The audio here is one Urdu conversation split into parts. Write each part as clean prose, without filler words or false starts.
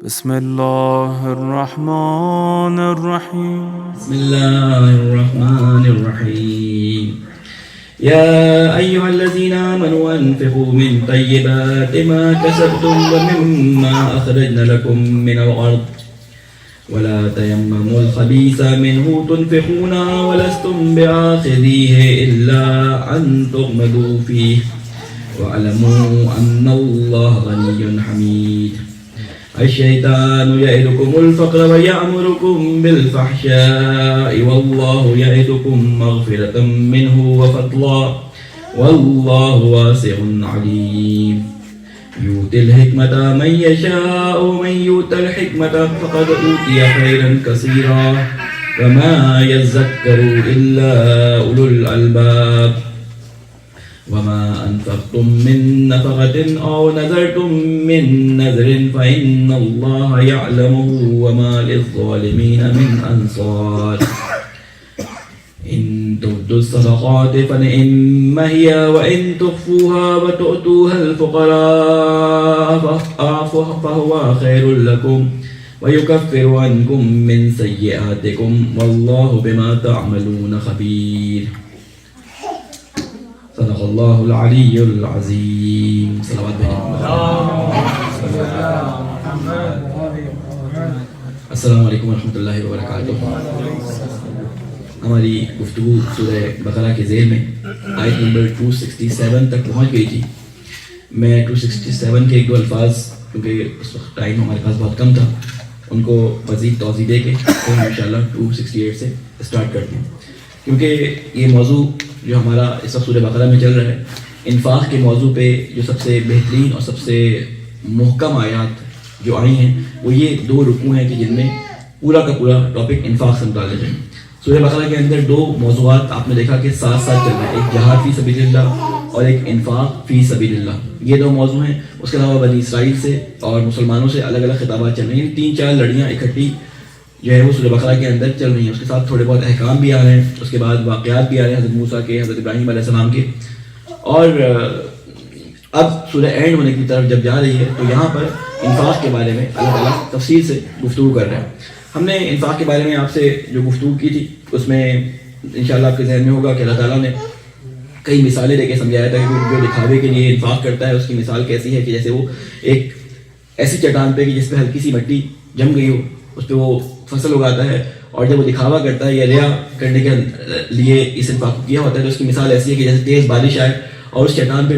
بسم الله الرحمن الرحيم. بسم الله الرحمن الرحيم. يا أيها الذين آمنوا أنفقوا من طيبات ما كسبتم ومما أخرجنا لكم من الأرض ولا تيمموا الخبيث منه تنفقون ولستم بآخذيه إلا أن تغمضوا فيه واعلموا أن الله غني حميد. الشيطان يعدكم الفقر ويأمركم بالفحشاء والله يعدكم مغفرة منه وفضلا والله واسع عليم. يؤتي الحكمة من يشاء ومن يؤت الحكمة فقد أوتي خيرا كثيرا وما يذكر إلا أولو الألباب. وما أنفقتم من نفقة أو نذرتم من نذر فإن الله يعلمه وما للظالمين من أنصار. إن تبدوا الصدقات فنعم هي وإن تخفوها وتؤتوها الفقراء فهو خير لكم ويكفر عنكم من سيئاتكم والله بما تعملون خبير. صدق الله العلي العظيم. صلوات السلام علیکم ورحمۃ اللہ وبرکاتہ. ہماری گفتگو سورہ بقرہ کے ذیل میں آیت نمبر 267 تک پہنچ گئی تھی. میں 267 کے ایک دو الفاظ، کیونکہ اس وقت ٹائم ہمارے پاس بہت کم تھا، ان کو مزید توضیح دے کے پھر انشاءاللہ 268 سے اسٹارٹ کرتے ہیں. کیونکہ یہ موضوع جو ہمارا اس وقت سورہ بقرہ میں چل رہا ہے، انفاق کے موضوع پہ جو سب سے بہترین اور سب سے محکم آیات جو آئی ہیں وہ یہ دو رکوع ہیں کہ جن میں پورا کا پورا ٹاپک انفاق سے متعلق ہے. سورہ بقرہ کے اندر دو موضوعات آپ نے دیکھا کہ ساتھ ساتھ چل رہے ہیں، ایک جہاد فی سبیل اللہ اور ایک انفاق فی سبیل اللہ. یہ دو موضوع ہیں. اس کے علاوہ بنی اسرائیل سے اور مسلمانوں سے الگ الگ خطابات چل رہے ہیں. 3-4 لڑیاں اکٹھی جو ہے وہ سورہ بقرہ کے اندر چل رہی ہیں. اس کے ساتھ تھوڑے بہت احکام بھی آ رہے ہیں، اس کے بعد واقعات بھی آ رہے ہیں حضرت موسیٰ کے، حضرت ابراہیم علیہ السلام کے. اور اب سورہ اینڈ ہونے کی طرف جب جا رہی ہے تو یہاں پر انفاق کے بارے میں اللہ تعالیٰ تفصیل سے گفتگو کر رہے ہیں. ہم نے انفاق کے بارے میں آپ سے جو گفتگو کی تھی اس میں انشاءاللہ آپ کے ذہن میں ہوگا کہ اللہ تعالیٰ نے کئی مثالیں دے کے سمجھایا تھا کہ جو دکھاوے کے لیے انفاق کرتا ہے اس کی مثال کیسی ہے کہ جیسے وہ ایک ایسی چٹان پہ کہ جس پہ ہلکی سی مٹی جم گئی ہو، اس پہ وہ فصل اگاتا ہے، اور جب وہ دکھاوا کرتا ہے یا ریا کرنے کے لیے اس انفاق کو کیا ہوتا ہے تو اس کی مثال ایسی ہے کہ جیسے تیز بارش آئے اور اس چٹان پہ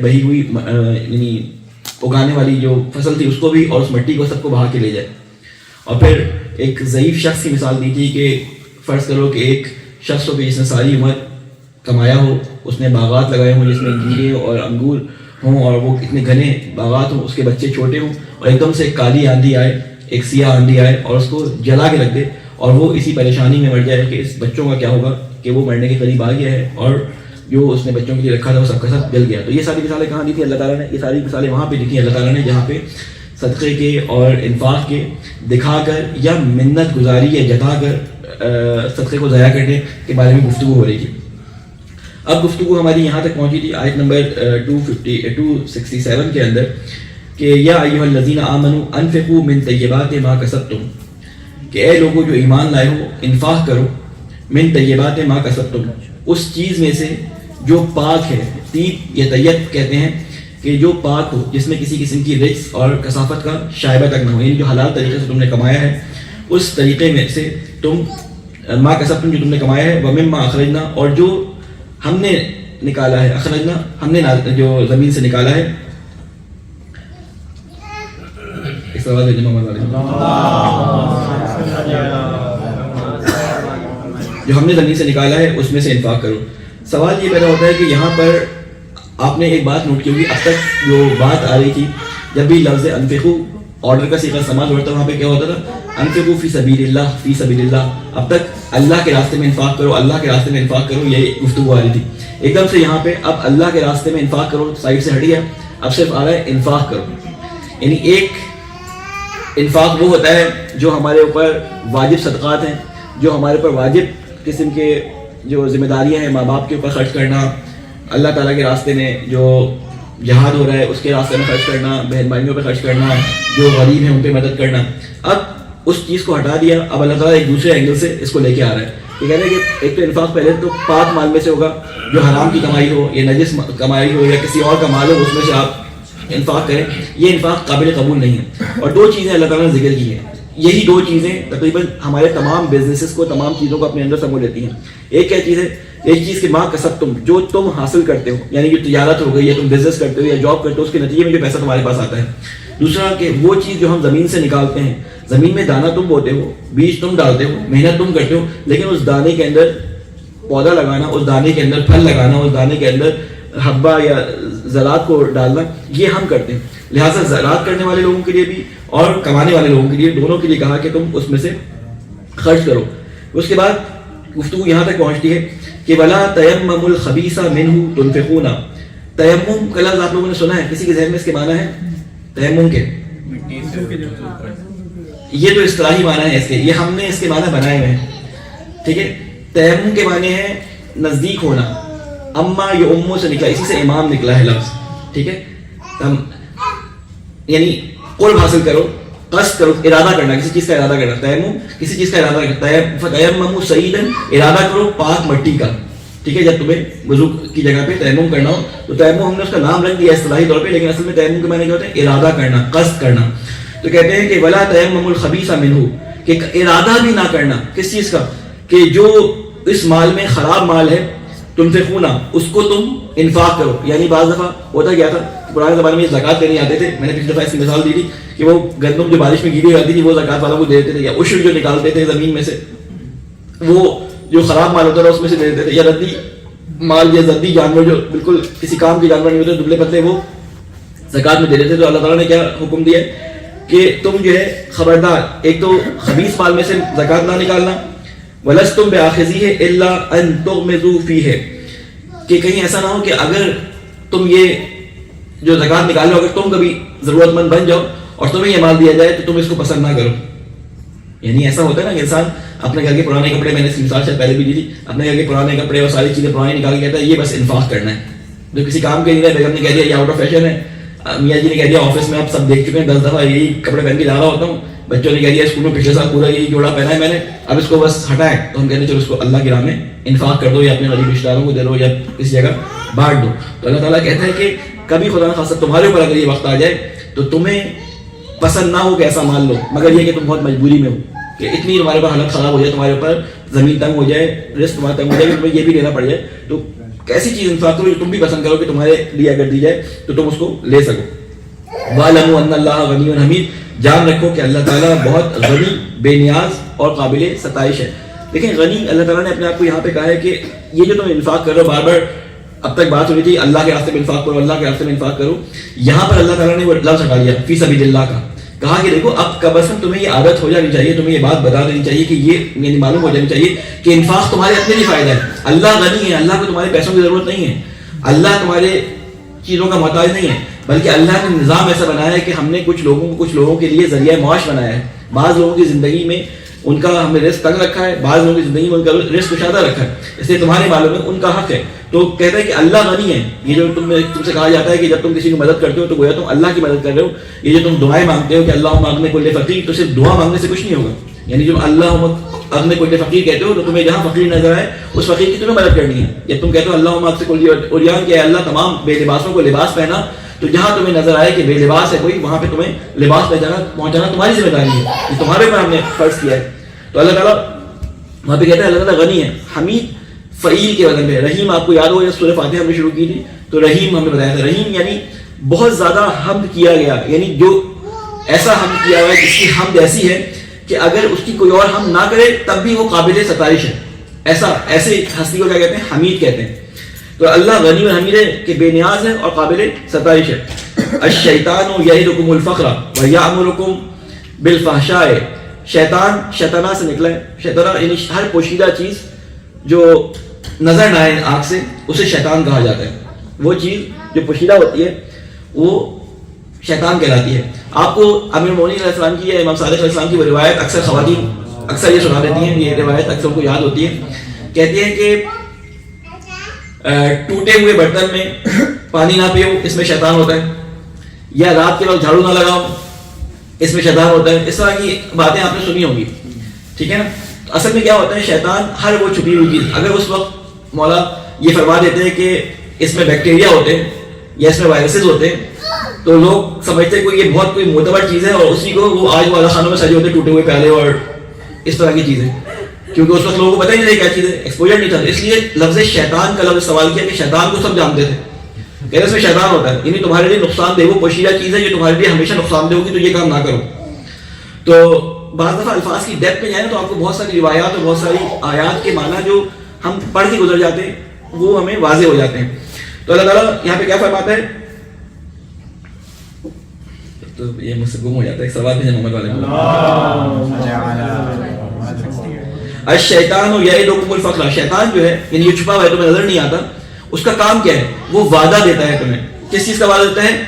بہی ہوئی یعنی اگانے والی جو فصل تھی اس کو بھی اور اس مٹی کو سب کو بہا کے لے جائے. اور پھر ایک ضعیف شخص کی مثال دی تھی کہ فرض کرو کہ ایک شخص ہو کہ جس نے ساری عمر کمایا ہو، اس نے باغات لگائے ہوں جس میں انجیریں اور انگور ہوں اور وہ اتنے گھنے باغات ہوں، اس کے بچے چھوٹے ہوں اور ایک دم سے ایک کالی آندھی آئے، ایک سیاہ آندھی آئے اور اس کو جلا کے رکھ دے اور وہ اسی پریشانی میں مر جائے کہ اس بچوں کا کیا ہوگا کہ وہ مرنے کے قریب آ گیا ہے اور جو اس نے بچوں کے لیے رکھا تھا وہ سب کا سب جل گیا. تو یہ ساری مثالیں کہاں دی تھی اللہ تعالیٰ نے؟ یہ ساری مثالیں وہاں پہ لکھی اللہ تعالیٰ نے جہاں پہ صدقے کے اور انفاق کے دکھا کر یا منت گزاری یا جتا کر صدقے کو ضائع کرنے کے بارے میں گفتگو ہو رہی تھی. اب گفتگو ہماری یہاں تک پہنچی تھی آیت نمبر 267 کے اندر کہ یا ایھا الذین آمنوا انفقوا من طیبات ما کسبتم، کہ اے لوگوں جو ایمان لائے ہو انفاق کرو من طیبات ما کسبتم، اس چیز میں سے جو پاک ہے. طیب یا طیب کہتے ہیں کہ جو پاک ہو، جس میں کسی قسم کی رجس اور کثافت کا شائبہ تک نہ ہو، یعنی جو حلال طریقے سے تم نے کمایا ہے اس طریقے میں سے تم ما کسبتم جو تم نے کمایا ہے، ومما اخرجنا اور جو ہم نے نکالا ہے، اخرجنا ہم نے جو زمین سے نکالا ہے، اس سوال ہے جو ہم نے زمین سے نکالا ہے اس میں سے انفاق کرو. سوال یہ پیدا ہوتا ہے کہ یہاں پر آپ نے ایک بات نوٹ کی ہوگی، اب تک جو بات آ رہی تھی جب بھی لفظ انفقو آرڈر کا صیغہ استعمال ہوتا وہاں پہ کیا ہوتا تھا؟ انفقو فی سبیل اللہ، فی سبیل اللہ. اب تک اللہ کے راستے میں انفاق کرو، اللہ کے راستے میں انفاق کرو، یہ گفتگو آ رہی تھی. ایک دم سے یہاں پہ اب اللہ کے راستے میں انفاق کرو سائڈ سے ہٹی ہے، اب صرف آ رہا ہے انفاق کرو. یعنی ایک انفاق وہ ہوتا ہے جو ہمارے اوپر واجب صدقات ہیں، جو ہمارے اوپر واجب قسم کے جو ذمہ داریاں ہیں، ماں باپ کے اوپر خرچ کرنا، اللہ تعالیٰ کے راستے میں جو جہاد ہو رہا ہے اس کے راستے میں خرچ کرنا, بہن بھائیوں پہ خرچ کرنا, جو غریب ہیں ان پہ مدد کرنا. اب اس چیز کو ہٹا دیا, اب اللہ تعالیٰ ایک دوسرے اینگل سے اس کو لے کے آ رہا ہے. یہ کہتے ہیں کہ ایک تو انفاق پہلے تو پاک مال میں سے ہوگا, جو حرام کی کمائی ہو یا نجس کمائی ہو یا کسی اور کا مال ہو اس میں سے آپ انفاق کریں. یہ انفاق قابل قبول نہیں ہے. اور دو چیزیں اللہ تعالیٰ نے ذکر کی ہیں, یہی دو چیزیں تقریباً ہمارے تمام بزنسز کو, تمام چیزوں کو اپنے اندر سمو لیتی ہیں. ایک کیا چیز ہے, ایک چیز کہ ماں کسب تم, جو تم حاصل کرتے ہو, یعنی جو تجارت ہو گئی یا تم بزنس کرتے ہو یا جاب کرتے ہو, اس کے نتیجے میں جو پیسہ تمہارے پاس آتا ہے. دوسرا کہ وہ چیز جو ہم زمین سے نکالتے ہیں, زمین میں دانہ تم بوتے ہو, بیج تم ڈالتے ہو, محنت تم کرتے ہو, لیکن اس دانے کے اندر پودا لگانا, اس دانے کے اندر پھل لگانا, اس دانے کے اندر حبہ یا زراعت کو ڈالنا, یہ ہم کرتے ہیں. لہٰذا زراعت کرنے والے لوگوں کے لیے بھی اور کمانے والے لوگوں کے لیے, دونوں کے لیے کہا کہ تم اس میں سے خرچ کرو. اس کے بعد گفتگو یہاں تک پہنچتی ہے کہ ولا تیمموا الخبیث منہ تنفقون. تیمم کا لفظ آپ لوگوں نے سنا ہے, کسی کے ذہن میں اس کے معنی ہے تیمم کے؟ یہ تو اصطلاحی معنی ہے اس کے, یہ ہم نے اس کے معنی بنائے ہوئے ہیں. ٹھیک ہے, تیمم کے معنی ہے نزدیک ہونا. اما یہ امو سے نکلا, اسی سے امام نکلا ہے لفظ. ٹھیک ہے, یعنی قرب حاصل کرو, قصد کرو, ارادہ کرنا, کسی چیز کا ارادہ کرنا. تیمم کسی چیز کا ارادہ کرتا ہے. فتیمموا صعیدا, ارادہ کرو پاک مٹی کا. ٹھیک ہے, جب تمہیں وضو کی جگہ پہ تیمم کرنا ہو تو تیمم ہم نے اس کا نام رکھ دیا اصطلاحی طور پہ, لیکن اصل میں تیمم کے معنی کیا ہوتا ہے؟ ارادہ کرنا, قصد کرنا. تو کہتے ہیں کہ ولا تیمموا الخبیث منہ, کہ ارادہ بھی نہ کرنا کس چیز کا, کہ جو اس مال میں خراب مال ہے, تنفقون, اس کو تم انفاق کرو. یعنی بعض دفعہ ہوتا کیا تھا, پرانے زمانے میں زکات دینے آتے تھے, میں نے پچھلی دفعہ اس کی مثال دی تھی کہ وہ گندم جو بارش میں گری جاتی تھی وہ زکات والوں کو دے دیتے تھے, یا عشر جو نکالتے تھے زمین میں سے وہ جو خراب مال ہوتا تھا اس میں سے دے دیتے تھے, یا ردی مال یا زردی جانور جو بالکل کسی کام کے جانور نہیں ہوتے, دبلے پتلے, وہ زکات میں دے دیتے. تو اللہ تعالیٰ نے کیا حکم دیا کہ تم جو ہے خبردار, ایک تو خبیث مال میں سے زکات نہ نکالنا, وَلَسْتُمْ بِآخِذِيهِ إِلَّا أَن تُغْمِضُوا فِيهِ, کہ کہیں ایسا نہ ہو کہ اگر تم یہ جو زکات نکالو, اگر تم کبھی ضرورت مند بن جاؤ اور تمہیں یہ مال دیا جائے تو تم اس کو پسند نہ کرو. یعنی ایسا ہوتا ہے نا کہ انسان اپنے گھر کے پرانے کپڑے, میں نے اس کی مثال شاید پہلے بھی دی تھی, اپنے گھر کے پرانے کپڑے اور ساری چیزیں پرانی نکال کے کہتا ہے یہ بس انفاق کرنا ہے, جو کسی کام کے لیے بیگم نے کہہ دیا یہ آؤٹ آف فیشن ہے, میاں جی نے کہہ دیا آفس میں آپ سب دیکھ چکے ہیں 10 دفعہ یہی کپڑے پہن کے جا رہا ہوتا ہوں, بچوں نے کہہ دیا اسکول میں پچھلے سال پورا یہی جوڑا پہنا ہے میں نے, اب اس کو بس ہٹائیں, تو ہم کہتے ہیں چلو اس کو اللہ کی راہ میں انفاق کر دو, یا اپنے غریب رشتہ داروں کو دے دو, یا کسی جگہ بانٹ دو. تو اللہ تعالیٰ کہتا ہے کہ کبھی خدا نخواستہ تمہارے اوپر اگر یہ وقت آ جائے تو تمہیں پسند نہ ہو کہ ایسا مان لو, مگر یہ کہ تم بہت مجبوری میں ہو, کہ اتنی تمہارے اوپر حالت خراب ہو جائے, تمہارے اوپر زمین تنگ ہو جائے, رزق تمہارا تنگ ہو جائے, کہ تمہیں یہ بھی لینا پڑ جائے, تو ایسی چیز انفاق کرو جو تم بھی پسند کرو کہ تمہارے لیے اگر دی جائے تو تم اس کو لے سکو. وَاعْلَمُوا أَنَّ اللَّهَ غَنِيٌّ حَمِيدٌ, جان رکھو کہ اللہ تعالیٰ بہت غنی, بے نیاز اور قابل ستائش ہے. لیکن غنی اللہ تعالیٰ نے اپنے آپ کو یہاں پہ کہا ہے کہ یہ جو تم انفاق کر رہے ہو, بار بار اب تک بات ہو رہی تھی اللہ کے راستے میں انفاق کرو, اللہ کے راستے میں انفاق کرو, یہاں پر اللہ تعالیٰ نے وہ لفظ ہٹا دیا فی سبیل اللہ کا. کہا کہ دیکھو اب کم از کم تمہیں یہ عادت ہو جانی چاہیے, تمہیں یہ بات بتا دینی چاہیے کہ یہ یعنی معلوم ہو جانی چاہیے کہ انفاق تمہارے اپنے لیے فائدہ ہے. اللہ غنی ہے, اللہ کو تمہارے پیسوں کی ضرورت نہیں ہے, اللہ تمہارے چیزوں کا محتاج نہیں ہے, بلکہ اللہ نے نظام ایسا بنایا ہے کہ ہم نے کچھ لوگوں کے لیے ذریعہ معاش بنایا ہے. بعض لوگوں کی زندگی میں ان کا ہم نے رزق تنگ رکھا ہے, بعض لوگوں کی زندگی میں ان کا رزق کشادہ رکھا ہے, اس لیے تمہارے مالوں میں ان کا حق ہے. تو کہتا ہے کہ اللہ غنی ہے. یہ جو تم سے کہا جاتا ہے کہ جب تم کسی کو مدد کرتے ہو تو گویا تم اللہ کی مدد کر رہے ہو. یہ جو تم دعائیں مانگتے ہو کہ اللہ مانگنے کو لے فقیر, تو صرف دعا مانگنے سے کچھ نہیں ہوگا. یعنی جو اللہ مانگنے کو لے فقیر کہتے ہو تو تمہیں جہاں فقیر نظر آئے اس فقیر کی تمہیں مدد کرنی ہے. جب تم کہتے ہو اللہ مانگ سے کوئی اوریان کیا ہے, اللہ تمام بے لباسوں کو لباس پہنا, تو جہاں تمہیں نظر آئے کہ بے لباس ہے کوئی, وہاں پہ تمہیں لباس پہنچانا تمہاری ذمہ داری ہے, یہ تمہارے اوپر ہم نے فرض کیا ہے. تو اللہ تعالیٰ وہاں پہ کہتا ہے اللہ تعالیٰ غنی ہے, حمید فعیل کے وزن پہ. رحیم آپ کو یاد ہو جب سورہ فاتحہ ہم نے شروع کی تھی تو رحیم ہم نے بتایا تھا. رحیم یعنی بہت زیادہ حمد کیا گیا, یعنی جو ایسا حمد کیا ہوا ہے جس کی حمد ایسی ہے کہ اگر اس کی کوئی اور حمد نہ کرے تب بھی وہ قابل ستائش ہے. ایسے ہستی کو کیا کہتے ہیں؟ حمید کہتے ہیں. تو اللہ غنی و حمید ہے کہ بے نیاز ہے اور قابل ستائش ہے. الشیطان یعدکم الفقر ویأمرکم بالفحشاء, شیطان شیطانہ سے نکلا ہے. شیطانہ یعنی ہر پوشیدہ چیز جو نظر نہ آئے آنکھ سے اسے شیطان کہا جاتا ہے. وہ چیز جو پوشیدہ ہوتی ہے وہ شیطان کہلاتی ہے. آپ کو امیر المومنین علیہ السلام کی یا امام صادق علیہ السلام کی وہ روایت اکثر خواتین اکثر یہ سنا دیتی ہیں, یہ روایت اکثر کو یاد ہوتی ہے. کہتے ہیں کہ ٹوٹے ہوئے برتن میں پانی نہ پیو اس میں شیطان ہوتا ہے, یا رات کے وقت جھاڑو نہ لگاؤ اس میں شیطان ہوتا ہے. اس طرح کی باتیں آپ نے سنی ہوگی, ٹھیک ہے نا. اصل میں کیا ہوتا ہے, شیطان ہر وہ چھپی ہوئی چیز, اگر اس وقت مولا یہ فرما دیتے ہیں کہ اس میں بیکٹیریا ہوتے ہیں یا اس میں وائرسز ہوتے ہیں, تو لوگ سمجھتے ہیں کہ یہ بہت کوئی معتبر چیز ہے, اور اسی کو وہ آج والا خانوں میں سجے ہوتے ٹوٹے ہوئے پیالے اور اس طرح کی چیزیں, کیونکہ اس وقت لوگوں کو پتہ ہی نہیں کیا چیز ہے, ایکسپوجر نہیں تھا. اس لیے لفظ شیطان کا لفظ استعمال کیا کہ شیطان کو سب جانتے تھے, کہ اس میں شیطان ہوتا ہے, یعنی تمہارے لیے نقصان دہ وہ پوشیدہ چیز ہے جو تمہارے لیے ہمیشہ نقصان دہ ہوگی, تو یہ کام نہ کرو. تو بعض دفعہ الفاظ کی ڈیپتھ میں جائیں تو آپ کو بہت ساری روایات اور بہت ساری آیات کے معنی جو ہم پڑھ کے گزر جاتے ہیں وہ ہمیں واضح ہو جاتے ہیں. تو اللہ تعالیٰ یہاں پہ کیا فرماتا ہے, تو یہ مجھ سے گم ہو جاتا ہے ایک سوال بھی محمد والے الشیطان یعدکم الفقر, شیطان جو ہے یعنی یہ چھپا ہوا ہے تمہیں نظر نہیں آتا, اس کا کام کیا ہے, وہ وعدہ دیتا ہے تمہیں. کس چیز کا وعدہ دیتا ہے,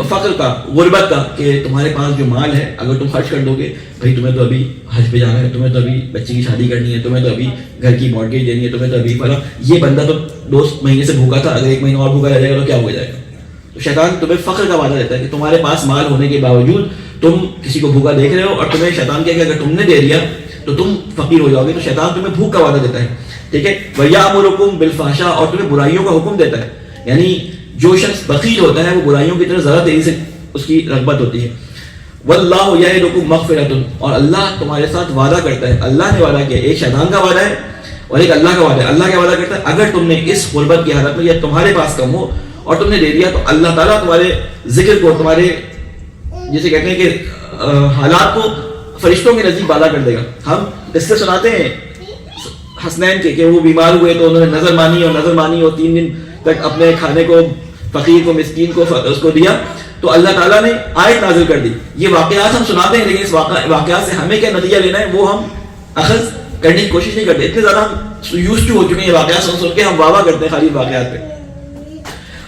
فقر کا, غربت کا, کہ تمہارے پاس جو مال ہے اگر تم خرچ کر دو گے, بھائی تمہیں تو ابھی حج پہ جانا ہے, تمہیں تو ابھی بچے کی شادی کرنی ہے, تمہیں تو ابھی گھر کی مارگیج دینی ہے, تمہیں تو ابھی فلاں, یہ بندہ تو 2 مہینے سے بھوکا تھا, اگر 1 مہینہ اور بھوکا رہ جائے گا تو کیا ہو جائے گا. تو شیطان تمہیں فقر کا وعدہ دیتا ہے کہ تمہارے پاس مال ہونے کے باوجود تم کسی کو بھوکا دیکھ رہے ہو, اور تمہیں شیطان کہے کہ اگر تم نے دے دیا تو تم فقیر ہو جاؤ گے. تو شیطان تمہیں بھوک کا وعدہ دیتا ہے, ٹھیک ہے. وَيَأْمُرُكُم بِالْفَحْشَاءِ, اور تمہیں برائیوں کا حکم دیتا ہے, یعنی جو شخص بخیل ہوتا ہے وہ برائیوں کی طرف زیادہ تیزی سے اس کی رغبت ہوتی ہے. وَاللَّهُ يَعِدُكُم مَغْفِرَةً, اور اللہ تمہارے ساتھ وعدہ کرتا ہے, اللہ نے وعدہ کیا, ایک شیطان کا وعدہ ہے اور ایک اللہ کا وعدہ ہے. اللہ کیا وعدہ کرتا ہے, اگر تم نے اس غربت کی حالت میں یا تمہارے پاس کم ہو اور تم نے دے دیا تو اللہ تعالیٰ تمہارے ذکر کو, تمہارے جسے کہتے ہیں کہ حالات کو فرشتوں کے نزدیک بالا کر دے گا. ہم قصے سناتے ہیں حسنین کے کہ وہ بیمار ہوئے تو انہوں نے نظر مانی اور 3 دن تک اپنے کھانے کو فقیر کو, مسکین کو اس کو دیا, تو اللہ تعالیٰ نے آیت نازل کر دی. یہ واقعات ہم سناتے ہیں, لیکن اس واقعات سے ہمیں کیا نتیجہ لینا ہے وہ ہم اخذ کرنے کی کوشش نہیں کرتے. اتنے زیادہ ہم یوز ٹو ہو چکے ہیں یہ واقعات سن کے, ہم واہ کرتے ہیں خالی واقعات پہ.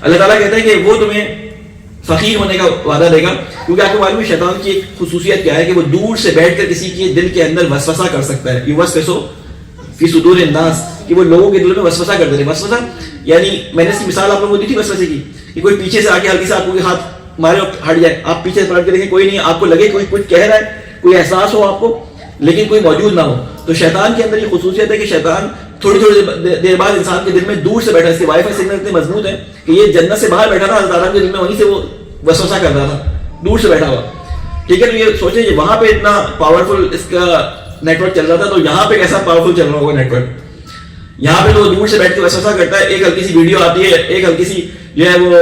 اللہ تعالیٰ کہتا ہے کہ وہ تمہیں فقیر ہونے کا وعدہ دے گا, کیونکہ آپ کو معلوم ہے شیطان کی ایک خصوصیت کیا ہے کہ وہ دور سے بیٹھ کر کسی کے دل کے اندر وسوسہ کر سکتا ہے. یوسوسو فی صدور الناس, کہ وہ لوگوں کے دل میں وسوسہ کر دیتے ہیں. وسوسہ یعنی میں نے اس کی مثال آپ لوگوں کو دی تھی وسوسے کی, کہ کوئی پیچھے سے آ کے ہلکی سے آپ کو ہاتھ مارے اور ہٹ جائے, آپ پیچھے سے پلٹ کے دیکھیں کوئی نہیں, آپ کو لگے کوئی کچھ کہہ رہا ہے, کوئی احساس ہو آپ کو, لیکن کوئی موجود نہ ہو. تو شیطان کے اندر یہ خصوصیت ہے کہ شیطان تھوڑی دیر بعد انسان کے دل میں دور سے بیٹھا, اس کے وائی فائی سگنل اتنے مضبوط ہیں کہ یہ جنت سے باہر بیٹھا تھا, اللہ تعالیٰ کے دل میں وہیں سے وہ وسوسہ کر رہا تھا, دور سے بیٹھا ہوا, ٹھیک ہے. تو یہ سوچیں کہ وہاں پہ اتنا پاورفل اس کا نیٹ ورک چل رہا تھا, تو یہاں پہ کیسا پاورفل چل رہا ہوگا نیٹ ورک. یہاں پہ تو دور سے بیٹھ کے وسوسہ کرتا ہے, ایک ہلکی سی ویڈیو آتی ہے, ایک ہلکی سی جو ہے وہ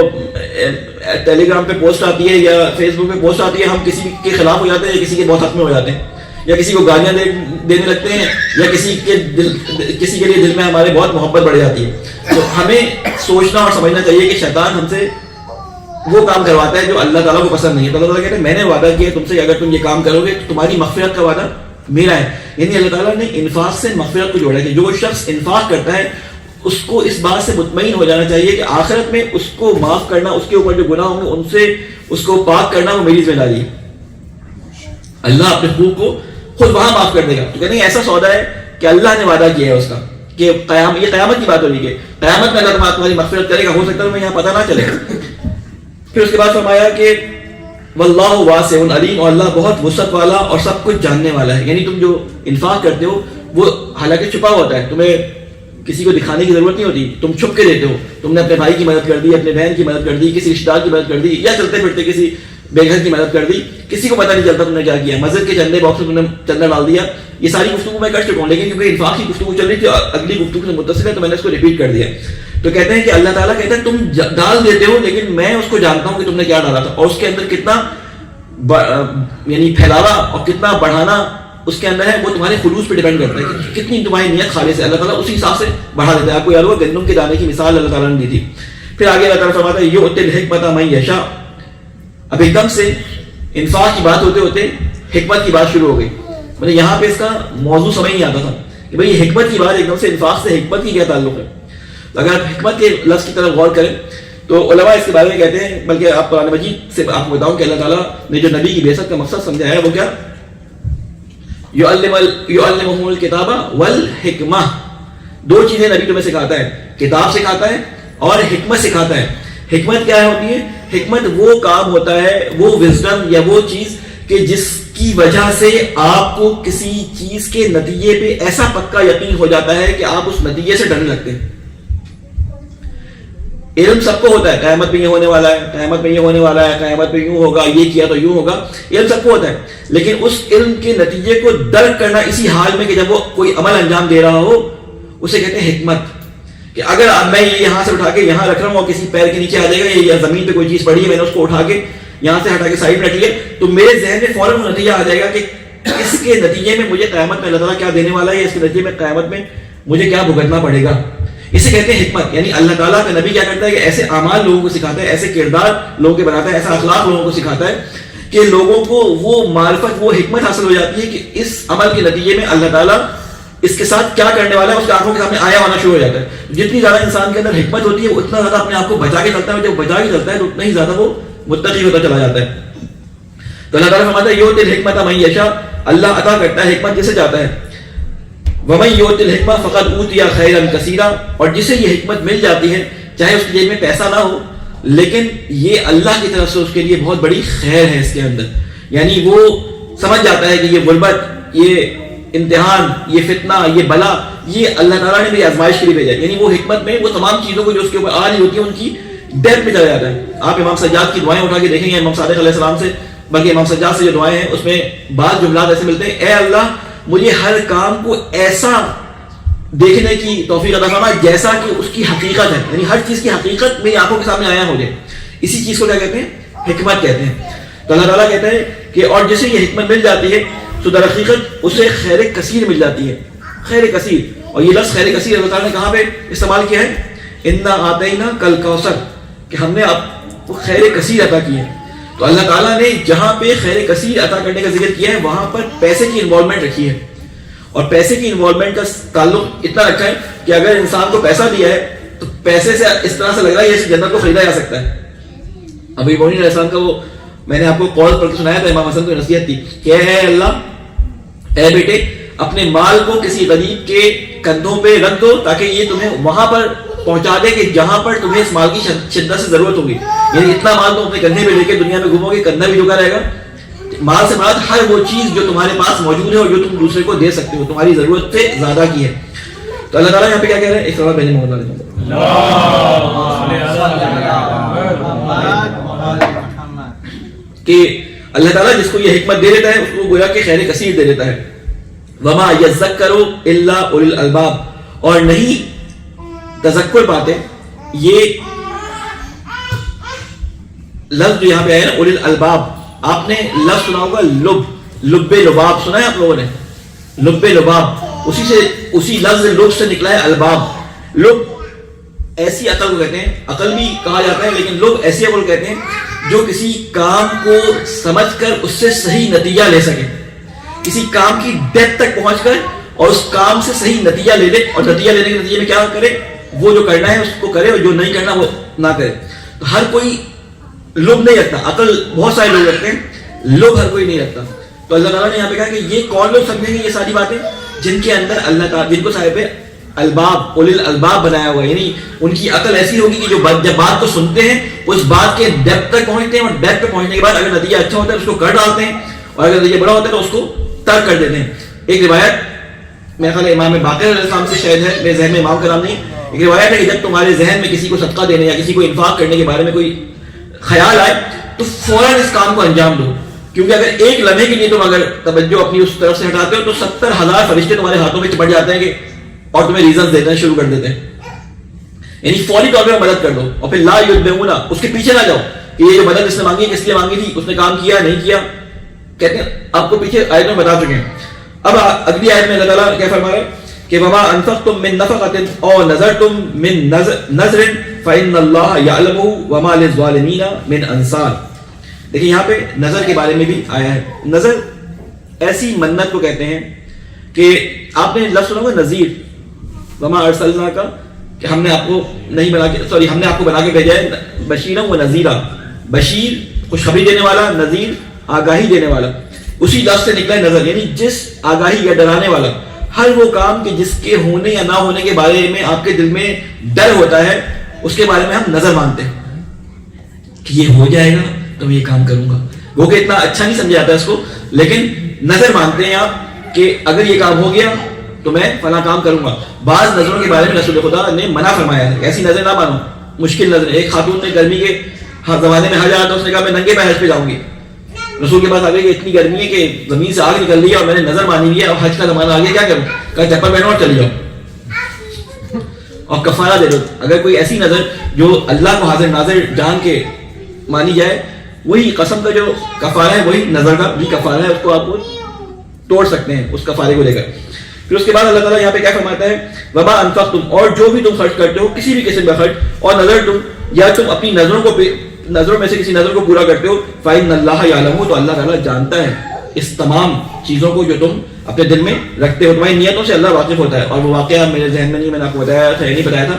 ٹیلی گرام پہ پوسٹ آتی ہے یا فیس بک پہ پوسٹ آتی ہے, ہم کسی کے خلاف ہو جاتے ہیں یا کسی کے بہت حق میں ہو جاتے ہیں, یا کسی کو گالیاں دینے لگتے ہیں, یا کسی کے لیے دل میں ہمارے بہت محبت بڑھ جاتی ہے. تو ہمیں سوچنا اور سمجھنا چاہیے کہ شیطان ہم سے وہ کام کرواتا ہے جو اللہ تعالیٰ کو پسند نہیں ہے. تو اللہ تعالیٰ کہتے ہیں میں نے وعدہ کیا تم سے, اگر تم یہ کام کرو گے تو تمہاری مغفرت کا وعدہ میرا ہے. یعنی اللہ تعالیٰ نے انفاق سے مغفرت کو جوڑا ہے, کہ جو شخص انفاق کرتا ہے اس کو اس بات سے مطمئن ہو جانا چاہیے کہ آخرت میں اس کو معاف کرنا, اس کے اوپر جو گناہ ہوں گے ان سے اس کو پاک کرنا وہ میری ذمہ داری ہے. اللہ اپنے حقوق کو خود وہاں معاف کر دے گا. تو کہتے ہیں ایسا سودا ہے کہ اللہ نے وعدہ کیا ہے اس کا, کہ یہ قیامت کی بات ہو رہی ہے, قیامت میں اللہ تمہاری مغفرت کرے گا, ہو سکتا ہے تمہیں یہاں پتہ نہ چلے. پھر اس کے بعد فرمایا کہ واللہ واسع علیم, اور اللہ بہت وسعت والا اور سب کچھ جاننے والا ہے. یعنی تم جو انفاق کرتے ہو وہ حالانکہ چھپا ہوتا ہے, تمہیں کسی کو دکھانے کی ضرورت نہیں ہوتی, تم چھپ کے دیتے ہو. تم نے اپنے بھائی کی مدد کر دی, اپنے بہن کی مدد کر دی, کسی رشتہ دار کی مدد کر دی, یا چلتے پھرتے کسی بے گھر کی مدد کر دی, کسی کو پتہ نہیں چلتا تم نے کیا کیا. مسجد کے چندے باکس میں تم نے چندہ ڈال دیا. یہ ساری گفتگو میں کر چکا ہوں, لیکن کیونکہ انفاق کی گفتگو چل رہی تھی اگلی گفتگو سے متصل ہے تو میں نے اس کو ریپیٹ کر دیا. تو کہتے ہیں کہ اللہ تعالیٰ کہتے ہیں تم ڈال دیتے ہو, لیکن میں اس کو جانتا ہوں کہ تم نے کیا ڈالا تھا, اور اس کے اندر کتنا یعنی پھیلاوا اور کتنا بڑھانا اس کے اندر ہے وہ تمہارے خلوص پہ ڈیپینڈ کرتا ہے کہ کتنی تمہاری نیت خالص ہے. اللہ تعالیٰ اسی حساب سے بڑھا دیتا ہے. آپ کو یاد ہوگا گندم کے دانے کی مثال اللہ تعالیٰ نے دی تھی. پھر آگے اللہ تعالیٰ فرماتا ہے یؤتی الحکمۃ من یشاء. اب ایک دم سے انفاق کی بات ہوتے ہوتے حکمت کی بات شروع ہو گئی. مطلب یہاں پہ اس کا موضوع سمجھ نہیں آتا تھا کہ بھئی یہ حکمت کی بات ایک دم سے انفاق سے حکمت کی کیا تعلق ہے. اگر آپ حکمت کے لفظ کی طرف غور کریں تو علماء اس کے بارے میں کہتے ہیں, بلکہ آپ قرآن مجید سے آپ کو بتاؤں کہ اللہ تعالیٰ نے جو نبی کی بعثت کا مقصد سمجھایا ہے وہ کیا, یعلمہم الکتاب والحکمہ. 2 چیزیں نبی تمہیں سکھاتا ہے, کتاب سکھاتا ہے اور حکمت سکھاتا ہے. حکمت کیا ہوتی ہے؟ حکمت وہ کام ہوتا ہے, وہ وزڈم یا وہ چیز کہ جس کی وجہ سے آپ کو کسی چیز کے نتیجے پہ ایسا پکا یقین ہو جاتا ہے کہ آپ اس نتیجے سے ڈرنے لگتے ہیں. علم سب کو ہوتا ہے, قیامت میں یہ ہونے والا ہے, قیامت میں یہ ہونے والا ہے, قیامت میں یوں ہوگا, یہ کیا تو یوں ہوگا, علم سب کو ہوتا ہے. لیکن اس علم کے نتیجے کو درک کرنا اسی حال میں کہ جب وہ کوئی عمل انجام دے رہا ہو, اسے کہتے ہیں حکمت. کہ اگر میں یہ یہاں سے اٹھا کے یہاں رکھ رہا ہوں اور کسی پیر کے نیچے آ جائے گا, یا زمین پہ کوئی چیز پڑی ہے, میں نے اس کو اٹھا کے یہاں سے ہٹا کے سائڈ میں رکھ لیا, تو میرے ذہن میں فوراً وہ نتیجہ آ جائے گا کہ اس کے نتیجے میں مجھے قیامت میں اللہ تعالیٰ کیا دینے والا ہے, اس کے نتیجے میں قیامت میں مجھے کیا بھگتنا پڑے گا. اسے کہتے ہیں حکمت. یعنی اللہ تعالیٰ کا نبی کیا کرتا ہے کہ ایسے اعمال لوگوں کو سکھاتا ہے, ایسے کردار لوگوں کے بناتا ہے, ایسا اخلاق لوگوں کو سکھاتا ہے کہ لوگوں کو وہ معرفت, وہ حکمت حاصل ہو جاتی ہے کہ اس عمل کے نتیجے میں اللہ تعالیٰ اس کے ساتھ کیا کرنے والا ہے, اس کے آنکھوں کے سامنے آیا ہونا شروع ہو جاتا ہے. جتنی زیادہ انسان کے اندر حکمت ہوتی ہے اتنا زیادہ اپنے آپ کو بچا کے چلتا ہے, جب بچا کے چلتا ہے تو اتنا ہی زیادہ وہ متقی ہوتا چلا جاتا ہے. تو اللہ تعالیٰ فرماتا ہے یؤتی الحکمۃ من یشاء, اللہ عطا کرتا ہے حکمت جسے چاہتا ہے. ومن یؤت الحکمۃ فقد اوتی خیرا کثیرا, اور جسے یہ حکمت مل جاتی ہے چاہے اس کی جیب میں پیسہ نہ ہو, لیکن یہ اللہ کی طرف سے اس کے لیے بہت بڑی خیر ہے اس کے اندر. یعنی وہ سمجھ جاتا ہے کہ یہ غربت, یہ امتحان, یہ فتنہ, یہ بلا, یہ اللہ تعالیٰ نے میری آزمائش کے لیے بھیجا. یعنی وہ حکمت میں وہ تمام چیزوں کو جو اس کے اوپر آ رہی ہوتی ہیں ان کی ڈیپتھ میں چلا جاتا ہے. آپ امام سجاد کی دعائیں اٹھا کے دیکھیں گے, امام صادق علیہ السلام سے, بلکہ امام سجاد سے جو دعائیں ہیں اس میں بعض جملات ایسے ملتے ہیں, اے اللہ مجھے ہر کام کو ایسا دیکھنے کی توفیق عطا فرما جیسا کہ اس کی حقیقت ہے. یعنی ہر چیز کی حقیقت میری آنکھوں کے سامنے آیا ہو جائے. اسی چیز کو کیا کہتے ہیں؟ حکمت کہتے ہیں. تو اللہ تعالیٰ کہتا ہے کہ اور جسے یہ حکمت مل جاتی ہے تو در حقیقت اسے خیر کثیر مل جاتی ہے. خیر کثیر, اور یہ لفظ خیر کثیر اللہ تعالیٰ نے کہاں پہ استعمال کیا ہے؟ انا آتینا کل کوثر, کہ ہم نے آپ کو خیر کثیر عطا کی ہے. تو اللہ تعالیٰ نے جہاں پہ خیر کثیر عطا کرنے کا ذکر کیا ہے وہاں پر پیسے کی انوالومنٹ رکھی ہے, اور پیسے کی انوالومنٹ کا تعلق اتنا رکھا ہے کہ اگر انسان کو پیسہ دیا ہے تو پیسے سے اس طرح سے لگ رہا ہے جیسے جنت کو خریدا جا سکتا ہے. ابھی ابراہیم علیہ السلام کا وہ میں نے آپ کو قول پڑھ کے سنایا تھا, امام حسن کو نصیحت تھی کہ اے اللہ, اے بیٹے اپنے مال کو کسی غریب کے کندھوں پہ رکھ دو تاکہ یہ تمہیں وہاں پر پہنچا دے کہ جہاں پر تمہیں اس مال کی شدت سے ضرورت ہوگی. یعنی اتنا مال تم اپنے کندھے پہ لے کے دنیا میں گھومو گے, کندھا بھی جھکا رہے گا. مال سے مراد ہر وہ چیز جو تمہارے پاس موجود ہے اور جو تم دوسرے کو دے سکتے ہو, تمہاری ضرورت سے زیادہ کی ہے. تو اللہ تعالیٰ یہاں پہ کیا کہہ رہے ہیں؟ ایک سوال پہلے محمد کہ اللہ تعالیٰ جس کو یہ حکمت دے دیتا ہے اس کو گویا کہ خیر کثیر دے دیتا ہے. وما یذکر الا اولو الالباب, اور نہیں تذکر پاتے. یہ لفظ جو یہاں پہ آیا نا اولو الالباب, آپ نے لفظ سنا ہوگا لب, لب لباب سنا ہے آپ لوگوں نے؟ لب لباب اسی لفظ لب سے نکلا ہے الباب. لب ایسی عقل کو کہتے ہیں, عقل بھی کہا جاتا ہے, لیکن لب ایسی عقل کہتے ہیں جو کسی کام کو سمجھ کر اس سے صحیح نتیجہ لے سکے, کسی کام کی ڈیپتھ تک پہنچ کر اور اس کام سے صحیح نتیجہ لے لے, اور نتیجہ لینے کے نتیجے میں کیا کرے, وہ جو کرنا ہے اس کو کرے اور جو نہیں کرنا وہ نہ کرے. تو ہر کوئی لب نہیں رکھتا, عقل بہت سارے لوگ رکھتے ہیں, لب ہر کوئی نہیں رکھتا. تو اللہ تعالیٰ نے یہاں پہ کہا کہ یہ کون لوگ سمجھیں گے یہ ساری باتیں جن کے اندر اللہ تعالیٰ, جن کو صاحب الباب اولو الالباب بنایا ہوا ہے. یعنی ان کی عقل ایسی ہوگی کہ جو جب بات کو سنتے ہیں اس بات کے ڈیپتھ تک پہنچتے ہیں, اور ڈیپتھ پہ پہنچنے کے بعد اگر نتیجہ اچھا ہوتا ہے اس کو کر ڈالتے ہیں, اور اگر نتیجہ بڑا ہوتا ہے تو اس کو ترک کر دیتے ہیں. ایک روایت میرے خیال امام باقر علیہ السلام سے شاید ہے, میرے ذہن میں امام کا نام نہیں, ایک روایت ہے کہ جب تمہارے ذہن میں کسی کو صدقہ دینے یا کسی کو انفاق کرنے کے بارے میں کوئی خیال آئے تو فوراً اس کام کو انجام دو, کیونکہ اگر ایک لمحے کے لیے تم اگر توجہ اپنی اس طرف سے ہٹاتے ہو تو 70,000 فرشتے تمہارے ہاتھوں میں چپٹ جاتے ہیں کہ اور تمہیں ریزنز دینا شروع کر دیتے ہیں. یعنی فوری طور پہ مدد کر دو, اور پھر لا یتبعون, اس کے پیچھے نہ جاؤ کہ یہ جو مدد اس نے مانگی ہے کس لیے مانگی تھی, اس نے کام کیا نہیں کیا. کہتے ہیں آپ کو پیچھے آیت میں بتا چکے ہیں. اب اگلی آیت میں اللہ تعالیٰ کیا فرما رہے ہیں کہ وما انفقتم من نفقۃ او نذرتم من نذر فإن اللہ یعلمہ وما للظالمین من انصار. دیکھیں یہاں پہ نظر کے بارے میں بھی آیا ہے. نظر ایسی منت کو کہتے ہیں کہ آپ نے لفظ سنا ہوگا نذیر, وما ارسلنا کا, کہ ہم نے آپ کو نہیں بنا کے, سوری ہم نے آپ کو بنا کے بھیجا ہے بشیرا و نذیرا. بشیر خوشخبری دینے والا, نذیر آگاہی دینے والا. اسی لفظ سے نکلا ہے نظر, یعنی جس آگاہی یا ڈرانے والا. ہر وہ کام کہ جس کے ہونے یا نہ ہونے کے بارے میں آپ کے دل میں ڈر ہوتا ہے اس کے بارے میں ہم نظر مانتے ہیں. کہ یہ ہو جائے گا تو میں یہ کام کروں گا. وہ کہ اتنا اچھا نہیں سمجھا جاتا اس کو, لیکن نظر مانتے ہیں آپ کہ اگر یہ کام ہو گیا تو میں فلاں کام کروں گا. بعض نظروں کے بارے میں رسول خدا نے منع فرمایا ہے, ایسی نظر نہ مانو, مشکل نظر. ایک خاتون نے گرمی کے زمانے میں حج آیا تو اس نے کہا میں ننگے پہ حج پہ جاؤں گی. رسول کے پاس آ گئی کہ اتنی گرمی ہے کہ زمین سے آگ نکل رہی ہے اور میں نے نظر مانی ہوئی ہے, اور حج کا زمانہ آ گیا, کیا کروں؟ کہا چپل پہنو اور چلی جاؤ اور کفارہ دے دو. اگر کوئی ایسی نظر جو اللہ کو حاضر ناظر جان کے مانی جائے, وہی قسم کا جو کفارہ ہے وہی نظر کا بھی کفارہ ہے, اس کو آپ کو توڑ سکتے ہیں اس کفارے کو لے کر. پھر اس کے بعد اللہ تعالیٰ یہاں پہ کیا فرماتا ہے, وما انفقتم, اور جو بھی تم خرچ کرتے ہو کسی بھی قسم کا خرچ, اور نظر تم یا تم اپنی نظروں میں سے کسی نظر کو پورا کرتے ہو, فإن اللہ یعلم, تو اللہ تعالیٰ جانتا ہے اس تمام چیزوں کو جو تم اپنے دل میں رکھتے ہو. تمہاری نیتوں سے اللہ واقف ہوتا ہے. اور وہ واقعہ میرے ذہن میں نہیں, میں نے آپ کو بتایا تھا, نہیں بتایا تھا,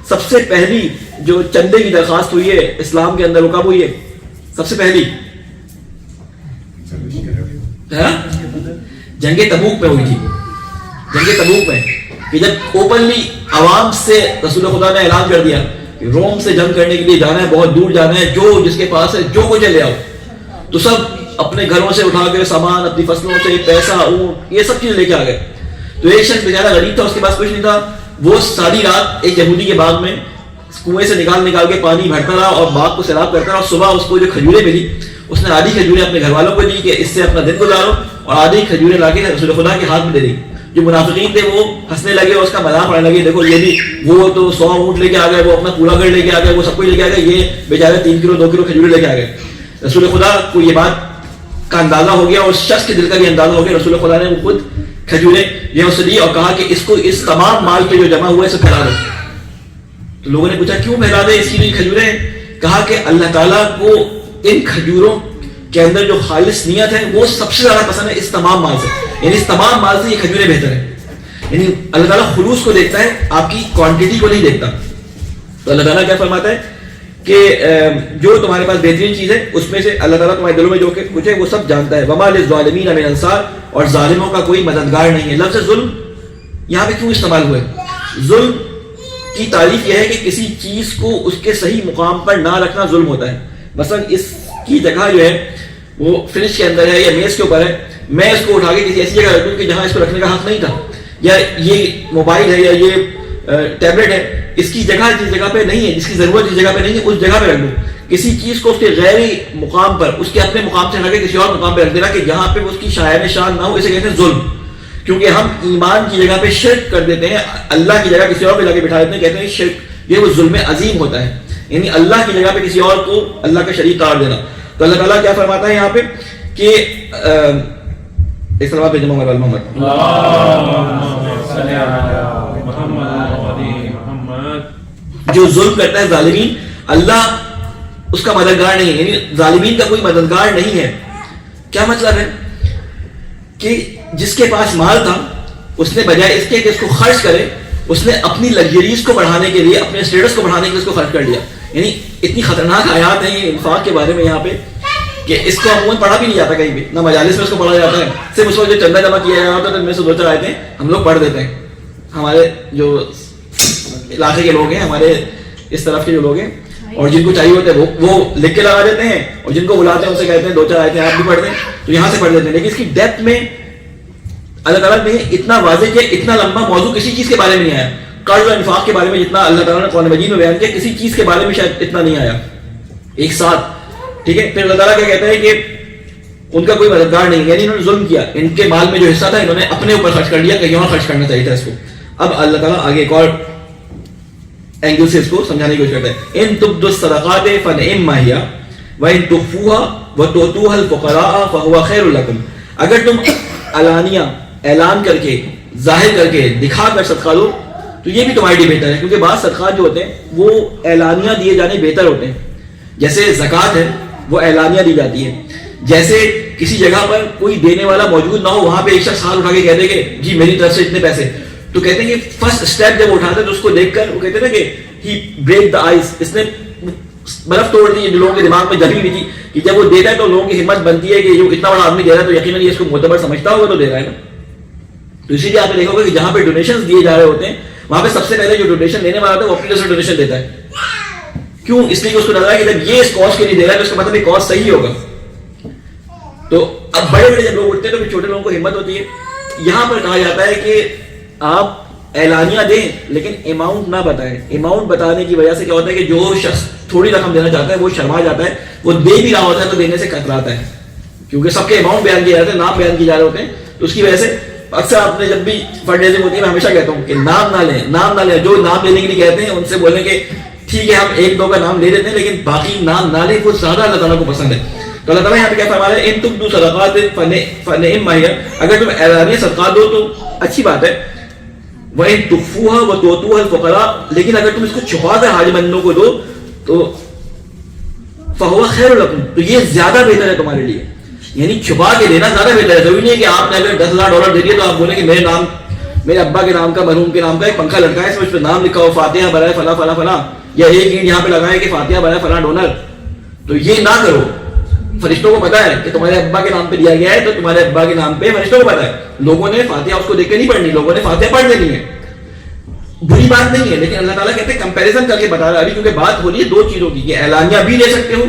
سب سے پہلی جو چندے کی درخواست ہوئی ہے اسلام کے اندر, وہ کب ہوئی ہے؟ سب سے پہلی جنگ تبوک میں ہوئی تھی. جنگ تبوک میں کہ جب اوپنلی عوام سے رسول خدا نے اعلان کر دیا کہ روم سے جنگ کرنے کے لیے جانا ہے, بہت دور جانا ہے, جو جس کے پاس ہے جو کچھ لے آؤ. تو سب اپنے گھروں سے اٹھا کے سامان, اپنی فصلوں سے پیسہ, اونٹ, یہ سب چیزیں لے کے آ گئے. تو ایک شخص بیچارہ غریب تھا, اس کے پاس کچھ نہیں تھا. وہ ساری رات ایک یہودی کے باغ میں کنویں سے نکال کے پانی بھرتا رہا اور باغ کو سیراب کرتا رہا. اور صبح اس کو جو کھجوریں ملی, اس نے آدھی کھجوریں اپنے گھر والوں کو دی کہ اس سے اپنا دن گزارو, اور آدھی کھجوریں لا کے رسول خدا کے ہاتھ میں دے دی. جو منافقین تھے وہ ہنسنے لگے اور اس کا مذاق اڑانے لگے, دیکھو یہ بھی, وہ تو 100 اونٹ لے کے آ گئے, وہ اپنا پورا گھر لے کے آ گئے, وہ سب کچھ لے کے آ گئے, یہ بیچارے 3 کلو 2 کلو کھجوریں لے کے آ گئے. رسول خدا کو یہ بات کا اندازہ ہو گیا, اور اس شخص کے دل کا بھی اندازہ ہو گیا. رسول خدا نے وہ خود کھجوریں یہ اسے دی اور کہا کہ اس کو اس تمام مال پہ جو جمع ہوا ہے اسے پھیلا دو. تو لوگوں نے پوچھا کیوں پھیلا دے اس کی جو کھجوریں؟ کہا کہ اللہ تعالیٰ کو ان کھجوروں کے اندر جو خالص نیت ہے وہ سب سے زیادہ پسند ہے اس تمام مال سے. یعنی اس تمام مال سے یہ کھجوریں بہتر ہیں. یعنی اللہ تعالیٰ خلوص کو دیکھتا ہے, آپ کی کوانٹٹی کو نہیں دیکھتا. تو اللہ تعالیٰ کیا فرماتا ہے کہ جو تمہارے پاس بہترین چیز ہے اس میں سے اللہ تعالیٰ تمہارے دلوں میں جو کچھ ہے وہ سب جانتا ہے. وما للظالمین من انصار, اور ظالموں کا کوئی مددگار نہیں ہے. لفظ ظلم یہاں پہ کیوں استعمال ہوئے؟ ظلم کی تعریف یہ ہے کہ کسی چیز کو اس کے صحیح مقام پر نہ رکھنا ظلم ہوتا ہے. مثلا اس کی جگہ جو ہے وہ فریج کے اندر ہے یا میز کے اوپر ہے, میں اس کو اٹھا کے کسی ایسی جگہ رکھ دوں کہ جہاں اس کو رکھنے کا حق نہیں تھا, یا یہ موبائل ہے یا یہ ٹیبلٹ ہے, اس کی جگہ جس جگہ پہ نہیں ہے, جس کی ضرورت جس جگہ پہ نہیں ہے اس جگہ پہ رکھ دوں. کسی چیز کو اس کے غیر مقام پر, اس کے اپنے مقام سے ہٹا کے کسی اور مقام پہ رکھ دینا کہ جہاں پہ اس کی شایان شان نہ ہو, اسے کہتے ہیں ظلم. کیونکہ ہم ایمان کی جگہ پہ شرک کر دیتے ہیں, اللہ کی جگہ کسی اور پہ لا کے بٹھا دیتے ہیں, کہتے ہیں شرک, یہ وہ ظلم عظیم ہوتا ہے. یعنی اللہ کی جگہ پہ کسی اور کو اللہ کا شریک قرار دینا. تو اللہ تعالیٰ کیا فرماتا ہے یہاں پہ کہ اس طرح پہ جمع محمد جو ظلم کرتا ہے ظالمین, اللہ اس کا مددگار نہیں ہے. یعنی ظالمین کا کوئی مددگار نہیں ہے. کیا مطلب ہے کہ جس کے پاس مال تھا اس نے بجائے اس کے کہ اس کو خرچ کرے, اس نے اپنی لگژریز کو بڑھانے کے لیے, اپنے اسٹیٹس کو بڑھانے کے لیے اس کو خرچ کر لیا. یعنی اتنی خطرناک آیات ہیں یہ انفاق کے بارے میں یہاں پہ کہ اس کو عموماً پڑھا بھی نہیں جاتا کہیں بھی, نہ مجالس میں اس کو پڑھا جاتا ہے. صرف اس وقت جو چندہ جمع کیا جا رہا ہوتا ہے تو ان میں سے 2-4 آیتیں ہم لوگ پڑھ دیتے ہیں. ہمارے جو علاقے کے لوگ ہیں, ہمارے اس طرف کے جو لوگ ہیں, اور جن کو چاہیے ہوتے ہیں وہ لکھ کے لگا دیتے ہیں, اور جن کو بلاتے ہیں ان سے کہتے ہیں 2-4 آیتیں آپ بھی پڑھ دیں, تو یہاں سے پڑھ دیتے ہیں. لیکن اس کی ڈیپتھ میں اللہ تعالیٰ نے اتنا واضح کیا, اتنا لمبا موضوع کسی چیز کے بارے میں نہیں آیا. قرض و انفاق کے بارے میں جتنا اللہ تعالیٰ نے قرآن مجید میں بیان کیا, کسی چیز کے بارے میں شاید اتنا نہیں آیا ایک ساتھ. ٹھیک ہے, پھر اللہ تعالیٰ کیا کہتا ہے کہ ان کا کوئی مددگار نہیں, یعنی انہوں نے ظلم کیا, ان کے مال میں جو حصہ تھا انہوں نے اپنے اوپر خرچ کر لیا, کہیں اور خرچ کرنا چاہیے تھا اس کو. اب اللہ تعالیٰ آگے ایک اور اینگل سے اس کو سمجھانے کی کوشش کرتا ہے. ان تبدوا الصدقات فنعما هي وان تخفوها وتؤتوها الفقراء فهو خير لكم. اگر تم علانیہ اعلان کر کے, ظاہر کر کے, دکھا کر صدقہ دو تو یہ بھی تمہارے لیے بہتر ہے. کیونکہ بعض صدقات جو ہوتے ہیں وہ اعلانیہ دیے جانے بہتر ہوتے ہیں. جیسے زکوٰۃ ہے وہ اعلانیہ دی جاتی ہے. جیسے کسی جگہ پر کوئی دینے والا موجود نہ ہو, وہاں پہ ایک شخص ہاتھ اٹھا کے کہہ دے کہ جی میری طرف سے اتنے پیسے, تو کہتے ہیں کہ فرسٹ اسٹیپ جب اٹھاتا ہے تو اس کو دیکھ کر وہ کہتے ہیں نا کہ ہی بریک دا آئز, اس نے برف توڑ دی جو لوگوں کے دماغ میں جمی ہوئی تھی کہ جب وہ دیتا ہے تو لوگوں کی ہمت بنتی ہے کہ جو اتنا بڑا آدمی دے رہا ہے تو یقیناً یہ اس کو معتبر سمجھتا ہوگا تو دے رہا ہے نا. تو اسی لیے آپ نے دیکھا ہوگا کہ جہاں پہ ڈونیشن دیے جا رہے ہوتے ہیں وہاں پہ سب سے پہلے جو ڈونیشن لینے والا ہوتا ہے وہ اپنی طرف سے ڈونیشن دیتا ہے, کیوں؟ اس لیے کہ اس کو لگ رہا ہے کہ جب یہ اس کاز کے لیے دے رہا ہے تو اس کا مطلب یہ کاز صحیح ہوگا. تو اب بڑے بڑے جب لوگ اٹھتے ہیں تو پھر چھوٹے لوگوں کو ہمت ہوتی ہے. یہاں پر کہا جاتا ہے کہ آپ اعلانیہ دیں لیکن اماؤنٹ نہ بتائیں. اماؤنٹ بتانے کی وجہ سے کیا ہوتا ہے کہ جو شخص تھوڑی رقم دینا چاہتا ہے وہ شرما جاتا ہے, وہ دے بھی رہا ہوتا ہے تو دینے سے کتراتا ہے, کیونکہ سب کے اماؤنٹ بیان کیے جاتے ہیں, نام بیان کیے جا رہے ہوتے ہیں. تو اس کی وجہ سے اکثر آپ نے جب بھی فنڈ ریزنگ ہوتی ہے میں ہمیشہ کہتا ہوں کہ نام نہ لیں. جو نام لینے کے لیے کہتے ہیں ان سے بولیں کہ ٹھیک ہے ہم ایک دو کا نام لے لیتے ہیں لیکن باقی نام نہ لیں, وہ زیادہ اللہ تعالیٰ کو پسند ہے. تو اللہ تعالیٰ یہاں پہ کیا فرما رہے ہیں, ان تبدوا صدقات فنعم ہی, اگر تم اعلانیہ صدقات دو تو اچھی بات ہے. وَإِن تُخْفُوهَا وَتُؤْتُوهَا الْفُقَرَاءَ, لیکن اگر تم اس کو چھپا کر حاجت مندوں کو دو تو فَهُوَ خَيْرٌ لَكُمْ, تو یہ زیادہ بہتر ہے تمہارے لیے. یعنی چھپا کے دینا زیادہ بہتر ہے. ضروری نہیں ہے کہ آپ نے اگر $10,000 دے دیے تو آپ بولیں کہ میرے نام, میرے ابا کے نام کا, مرحوم کے نام کا ایک پنکھا لٹکا ہے, اس پہ نام لکھا ہو فاتحہ برائے فلاں فلاں فلاں, یا ایک اینٹ یہاں پہ لگائے کہ فاتحہ برائے فلاں ڈونر. تو یہ نہ کرو. فرشتوں کو پتا ہے کہ تمہارے ابا کے نام پہ دیا گیا ہے تو تمہارے ابا کے نام پہ فرشتوں کو پتا ہے. لوگوں نے فاتحہ اس کو دیکھ کے نہیں پڑھنی, لوگوں نے فاتحہ پڑھ دینی ہے. بری بات نہیں ہے, لیکن اللہ تعالیٰ کہتے ہیں کمپیریزن کر کے بتا رہا ہے ابھی, کیونکہ بات ہو رہی ہے دو چیزوں کی, کہ اعلانیہ بھی لے سکتے ہو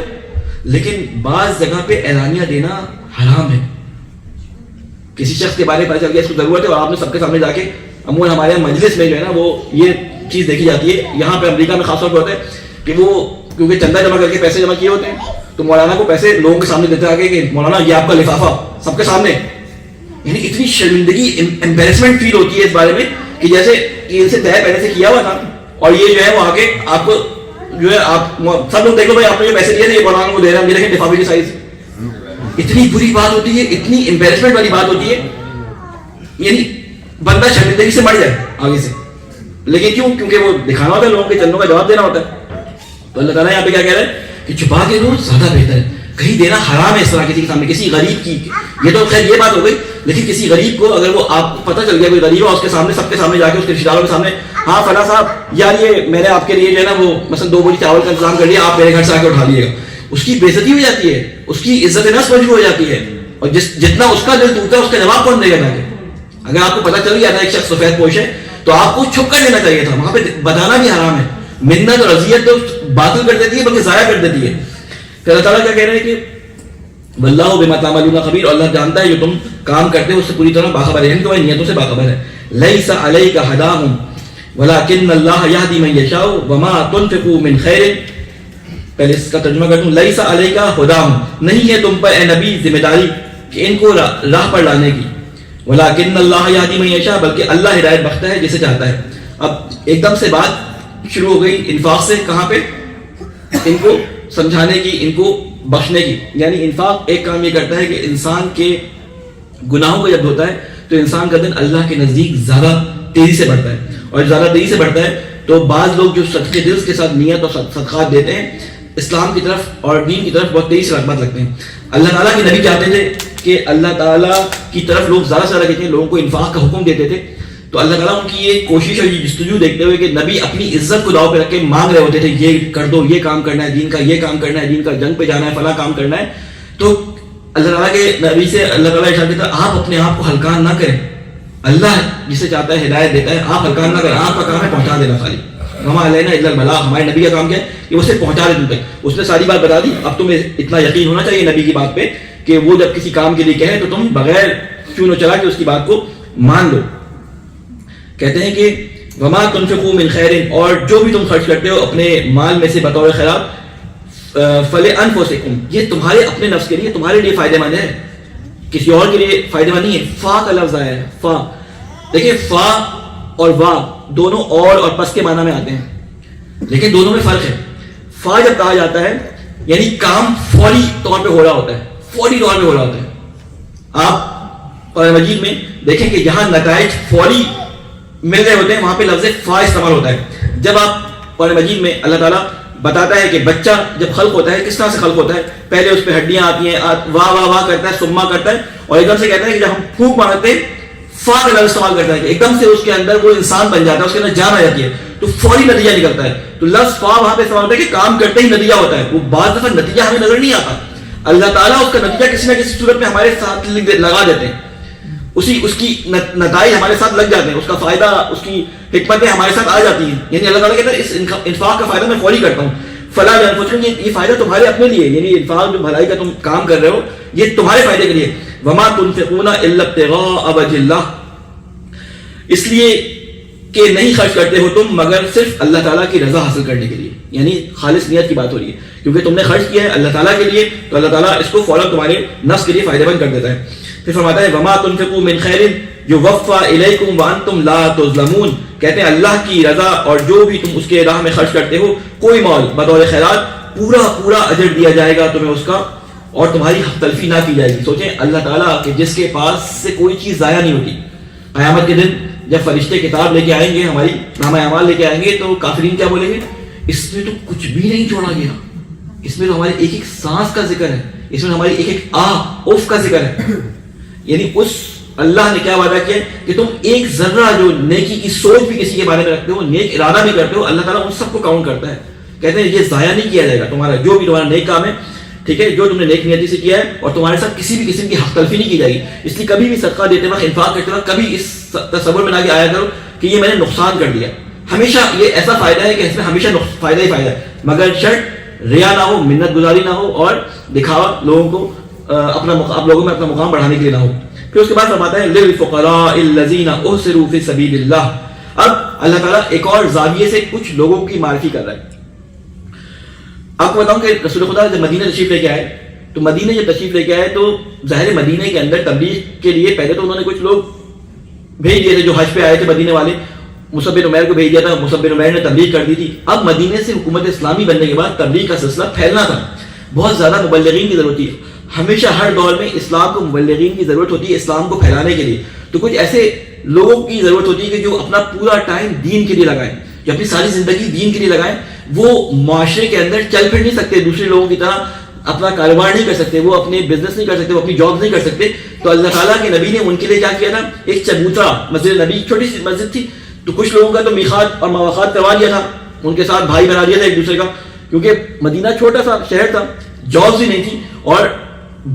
لیکن بعض جگہ پہ اعلانیہ دینا حرام ہے. کسی شخص کے بارے میں پتا چل گیا اس کو ضرورت ہے اور آپ نے سب کے سامنے جا کے, عموماً ہمارے مجلس میں جو ہے نا وہ یہ چیز دیکھی جاتی ہے, یہاں پہ امریکہ میں خاص طور پہ ہوتا ہے کہ وہ کیونکہ چندہ جمع کر کے پیسے جمع کیے ہوتے ہیں تو مولانا کو پیسے لوگوں کے سامنے دیتے آگے کہ مولانا یہ آپ کا لفافہ سب کے سامنے. یعنی اتنی شرمندگی, امبیرسمنٹ فیل ہوتی ہے اس بارے میں کہ جیسے ان سے طے پہلے سے کیا ہوا تھا اور یہ جو ہے وہ آگے آپ کو جو ہے آپ سب لوگ دیکھو بھائی آپ نے جو پیسے دیے تھے یہ مولانا کو دے رہے ہیں, یہ دیکھیں لفافے کی سائز. اتنی بری بات ہوتی ہے, اتنی امبیرسمنٹ والی بات ہوتی ہے, یعنی بندہ شرمندگی سے مر جائے آگے سے. لیکن کیوں؟ کیونکہ وہ دکھانا ہوتا ہے لوگوں کے چندوں کا جواب دینا ہوتا ہے. تو اللہ تعالیٰ یہاں پہ کیا کہہ رہے ہیں کہ چھپا کے دو زیادہ بہتر ہے. کہیں دینا حرام ہے اس طرح کسی کے سامنے, کسی غریب کی, یہ تو خیر یہ بات ہو گئی, لیکن کسی غریب کو اگر وہ آپ کو پتہ چل گیا کوئی غریب ہے اس کے سامنے, سب کے سامنے جا کے اس کے رشتے داروں کے سامنے, ہاں فلاں صاحب یار یہ میں نے آپ کے لیے جو ہے نا وہ مثلا 2 بوری چاول کا انتظام کر لیا, آپ میرے گھر سے آ کے اٹھا لیے گا, اس کی بے عزتی ہو جاتی ہے, اس کی عزت نفس مجروح ہو جاتی ہے. اور جتنا اس کا دل ٹوٹتا ہے اس کا جواب کون دے گا جا کے؟ اگر آپ کو پتہ چل گیا تھا ایک شخص سفید پوش ہے تو آپ کو چھپ کر دینا چاہیے تھا, وہاں پہ بتانا بھی حرام ہے. منت اور اذیت تو باطل کر دیتی ہے بلکہ ضائع کر دیتی ہے. پھر اللہ تعالیٰ کیا کہہ رہے ہیں کہ واللہ بما تعملون خبیر, اور اللہ جانتا ہے جو تم کام کرتے ہو اس سے پوری طرح باخبر ہے, یعنی تمہاری نیتوں سے باخبر ہے. لیس علیک ہداہم ولکن اللہ یہدی من یشاء وما تنفقوا من خیر. پہلے اس کا ترجمہ کرتا ہوں, لیس علیک ہداہم, نہیں ہے تم پر اے نبی ذمہ داری کہ ان کو راہ پر لانے کی, ولکن اللہ یہدی من یشاء, بلکہ اللہ ہدایت بخشتا ہے جسے چاہتا ہے. اب ایک دم سے بات شروع ہو گئی انفاق سے, کہاں پہ ان کو سمجھانے کی, ان کو بخشنے کی. یعنی انفاق ایک کام یہ کرتا ہے کہ انسان کے گناہوں کو جب دھوتا ہے تو انسان کا دن اللہ کے نزدیک زیادہ تیزی سے بڑھتا ہے, اور زیادہ تیزی سے بڑھتا ہے تو بعض لوگ جو صدقے دل کے ساتھ نیت اور صدقات دیتے ہیں اسلام کی طرف اور دین کی طرف بہت تیزی سے رغبت رکھتے ہیں. اللہ تعالیٰ کے نبی چاہتے تھے کہ اللہ تعالیٰ کی طرف لوگ زیادہ سے زیادہ کہتے ہیں, لوگوں کو انفاق کا حکم دیتے تھے. تو اللہ تعالیٰ ان کی یہ کوشش اور یہ جستجو دیکھتے ہوئے کہ نبی اپنی عزت کو داؤ پہ رکھ کے مانگ رہے ہوتے تھے, یہ کر دو, یہ کام کرنا ہے دین کا, یہ کام کرنا ہے دین کا, جنگ پہ جانا ہے, فلاں کام کرنا ہے. تو اللہ تعالیٰ کے نبی سے اللہ تعالیٰ ارشاد دیتا ہے آپ اپنے آپ کو ہلکان نہ کریں, اللہ جسے چاہتا ہے ہدایت دیتا ہے, آپ ہلکان نہ کریں, آپ کا کام ہے پہنچا دینا خالی. وما علینا الا البلاغ, ہمارے نبی کا کام کیا ہے کہ اسے پہنچا دے تم تک. اس نے ساری بات بتا دی, اب تمہیں اتنا یقین ہونا چاہیے نبی کی بات پہ کہ وہ جب کسی کام کے لیے کہے تو تم بغیر چون و چلا کے اس کی بات کو مان لو. کہتے ہیں کہ وما تنفقوا من خیر, اور جو بھی تم خرچ کرتے ہو اپنے مال میں سے بطور خیرات, فلانفسکم, یہ تمہارے اپنے نفس کے لیے, تمہارے لیے فائدہ مند ہے, کسی اور کے لیے فائدہ مند نہیں ہے. فا کا لفظ آیا ہے, فا دیکھیں فا اور وا دونوں اور پس کے معنی میں آتے ہیں, لیکن دونوں میں فرق ہے. فا جب کہا جاتا ہے یعنی کام فوری طور پہ ہو رہا ہوتا ہے, فوری طور پہ ہو رہا ہوتا ہے. آپ قرآن مجید میں دیکھیں کہ جہاں نتائج فوری مل رہے ہوتے ہیں وہاں پہ لفظ فا استعمال ہوتا ہے. جب آپ قرآن مجید میں اللہ تعالیٰ بتاتا ہے کہ بچہ جب خلق ہوتا ہے کس طرح سے خلق ہوتا ہے, پہلے اس پہ ہڈیاں آتی ہیں, واہ واہ واہ کرتا ہے, سما کرتا ہے, اور ایک دم سے کہتا ہے کہ جب ہم پھونک مارتے ہیں فا کا لفظ استعمال کرتا ہے کہ ایک دم سے اس کے اندر وہ انسان بن جاتا ہے, اس کے اندر جان آ جاتی ہے, تو فوری نتیجہ نکلتا ہے. تو لفظ فا وہاں پہ استعمال ہوتا ہے کہ کام کرتے ہی نتیجہ ہوتا ہے. وہ بعض دفعہ نتیجہ ہمیں نظر نہیں آتا, اللہ تعالیٰ اس کا نتیجہ کسی نہ کسی صورت میں ہمارے ساتھ لگا دیتے ہیں, اس کی نتائج ہمارے ساتھ لگ جاتے ہیں, اس کا فائدہ, اس کی حکمتیں ہمارے ساتھ آ جاتی ہیں. یعنی اللہ تعالیٰ کہتا ہے اس انفاق کا فائدہ میں فوری کرتا ہوں. فلا لانفسکم، یہ فائدہ تمہارے اپنے لیے، یعنی انفاق جو بھلائی کا تم کام کر رہے ہو یہ تمہارے فائدے کے لیے. وما تنفقون الا ابتغاء وجه اللہ، اس لیے کہ نہیں خرچ کرتے ہو تم مگر صرف اللہ تعالیٰ کی رضا حاصل کرنے کے لیے، یعنی خالص نیت کی بات ہو رہی ہے، کیونکہ تم نے خرچ کیا ہے اللہ تعالیٰ کے لیے تو اللہ تعالیٰ اس کو فوراً تمہارے نفس کے لیے فائدہ مند کر دیتا ہے. پھر فرماتا ہے وما تنفقوا من خیر یوفى الیکم وانتم لا تظلمون، کہتے ہیں اللہ کی رضا اور جو بھی تم اس کے راہ میں خرچ کرتے ہو کوئی مال بطور خیرات پورا پورا اجر دیا جائے گا تمہیں اس کا، اور تمہاری حق تلفی نہ کی جائے گی. سوچیں اللہ تعالیٰ کہ جس کے پاس سے کوئی چیز ضائع نہیں ہوتی، قیامت کے دن جب فرشتے کتاب لے کے آئیں گے، ہماری نامہ اعمال لے کے آئیں گے، تو کافرین کیا بولیں گے؟ اس میں تو کچھ بھی نہیں چھوڑا گیا، اس میں تو ہماری ایک ایک سانس کا ذکر ہے، اس میں ہماری ایک ایک اوف کا ذکر ہے. یعنی اس اللہ نے کیا وعدہ کیا کہ تم ایک ذرہ جو نیکی کی سوچ بھی کسی کے بارے میں رکھتے ہو، نیک ارادہ بھی کرتے ہو، اللہ تعالیٰ ان سب کو کاؤنٹ کرتا ہے. کہتے ہیں یہ ضائع نہیں کیا جائے گا تمہارا جو بھی تمہارا نیک کام ہے، ٹھیک ہے، جو تم نے نیک نیتی سے کیا ہے، اور تمہارے ساتھ کسی بھی قسم کی حق تلفی نہیں کی جائے گی. اس لیے کبھی بھی صدقہ دیتے وقت، انفاق کرتے وقت کبھی اس تصور میں نہ کہ آیا کرو کہ یہ میں نے نقصان کر دیا. ہمیشہ یہ ایسا فائدہ ہے کہ اس میں ہمیشہ فائدہ ہی فائدہ ہے، مگر شرط ریا نہ ہو، منت گزاری نہ ہو، اور دکھاوا لوگوں کو آپ لوگوں میں اپنا مقام بڑھانے کے لیے نہ ہو. پھر اس کے بعد فرماتا ہے للفقراء الذین احصروا فی سبیل اللہ. اب اللہ تعالیٰ ایک اور زاویے سے کچھ لوگوں کی معرفی کر رہا ہے. آپ کو بتاؤں کہ رسول خدا جب مدینہ تشریف لے کے آئے تو مدینہ جب تشریف لے کے آئے تو ظاہر مدینہ کے اندر تبلیغ کے لیے پہلے تو انہوں نے کچھ لوگ بھیج دیے تھے جو حج پہ آئے تھے مدینے والے. مصعب بن عمیر کو بھیج دیا تھا، مصعب بن عمیر نے تبلیغ کر دی تھی. اب مدینے سے حکومت اسلامی بننے کے بعد تبلیغ کا سلسلہ پھیلنا تھا، بہت زیادہ مبلغین کی ضرورت تھی. ہمیشہ ہر دور میں اسلام کو مبلغین کی ضرورت ہوتی ہے اسلام کو پھیلانے کے لیے. تو کچھ ایسے لوگوں کی ضرورت ہوتی ہے کہ جو اپنا پورا ٹائم دین کے لیے لگائیں، جو اپنی ساری زندگی دین کے لیے لگائیں. وہ معاشرے کے اندر چل پھر نہیں سکتے، دوسرے لوگوں کی طرح اپنا کاروبار نہیں کر سکتے، وہ اپنے بزنس نہیں کر سکتے، وہ اپنی جاب نہیں کر سکتے. تو اللہ تعالیٰ کے نبی نے ان کے لیے کیا کیا تھا؟ ایک چبوترا مسجد نبی، چھوٹی سی مسجد تھی، تو کچھ لوگوں کا تو میقات اور مواقات کروا دیا تھا، ان کے ساتھ بھائی بنا دیا تھا ایک دوسرے کا، کیونکہ مدینہ چھوٹا سا شہر تھا، جابس بھی نہیں تھی اور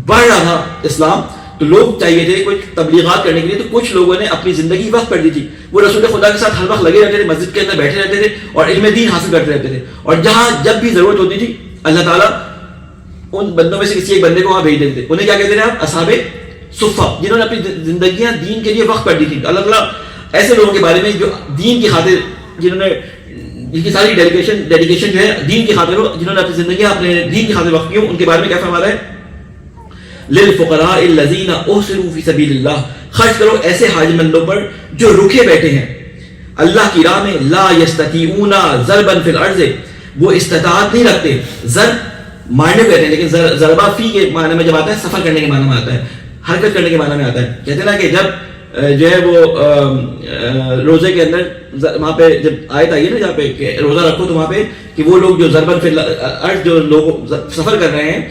بڑھ رہا تھا اسلام. تو لوگ چاہیے تھے کچھ تبلیغات کرنے کے لیے، تو کچھ لوگوں نے اپنی زندگی وقف کر دی تھی. وہ رسول خدا کے ساتھ ہر وقت لگے رہتے تھے، مسجد کے اندر بیٹھے رہتے تھے اور علم دین حاصل کرتے رہتے تھے. اور جہاں جب بھی ضرورت ہوتی تھی اللہ تعالیٰ ان بندوں میں سے کسی ایک بندے کو وہاں بھیج دیتے تھے. انہیں کیا کہتے تھے آپ؟ اصحاب صفہ، جنہوں نے اپنی زندگیاں دین کے لیے وقف کر دی تھی. اللہ تعالیٰ ایسے لوگوں کے بارے میں جو دین کی خاطر، جنہوں نے جن کی ساری ڈیڈیکیشن جو ہے دین کی خاطر ہو، جنہوں نے اپنی زندگیاں اپنے دین کی خاطر وقف کی ہوں، ان کے بارے میں کیا فرما رہا ہے؟ للفقراء الذین احصروا فی سبیل اللہ. خرچ کرو ایسے حاجت مندوں پر جو رکے بیٹھے ہیں اللہ کی راہ میں. لا یستطیعون ضربا فی الارض، وہ استطاعت نہیں رکھتے. ضرب مارنے کو کہتے ہیں، لیکن ضربہ فی کے معنی میں جب آتا ہے سفر کرنے کے معنی میں آتا ہے، حرکت کرنے کے معنی میں آتا ہے. کہتے ہیں نا کہ جب جو ہے وہ روزے کے اندر وہاں پہ جب آیت آئی ہے نا جہاں پہ کہ روزہ رکھو، تو وہاں پہ کہ وہ لوگ جو ضربا فی الارض جو لوگ سفر کر رہے ہیں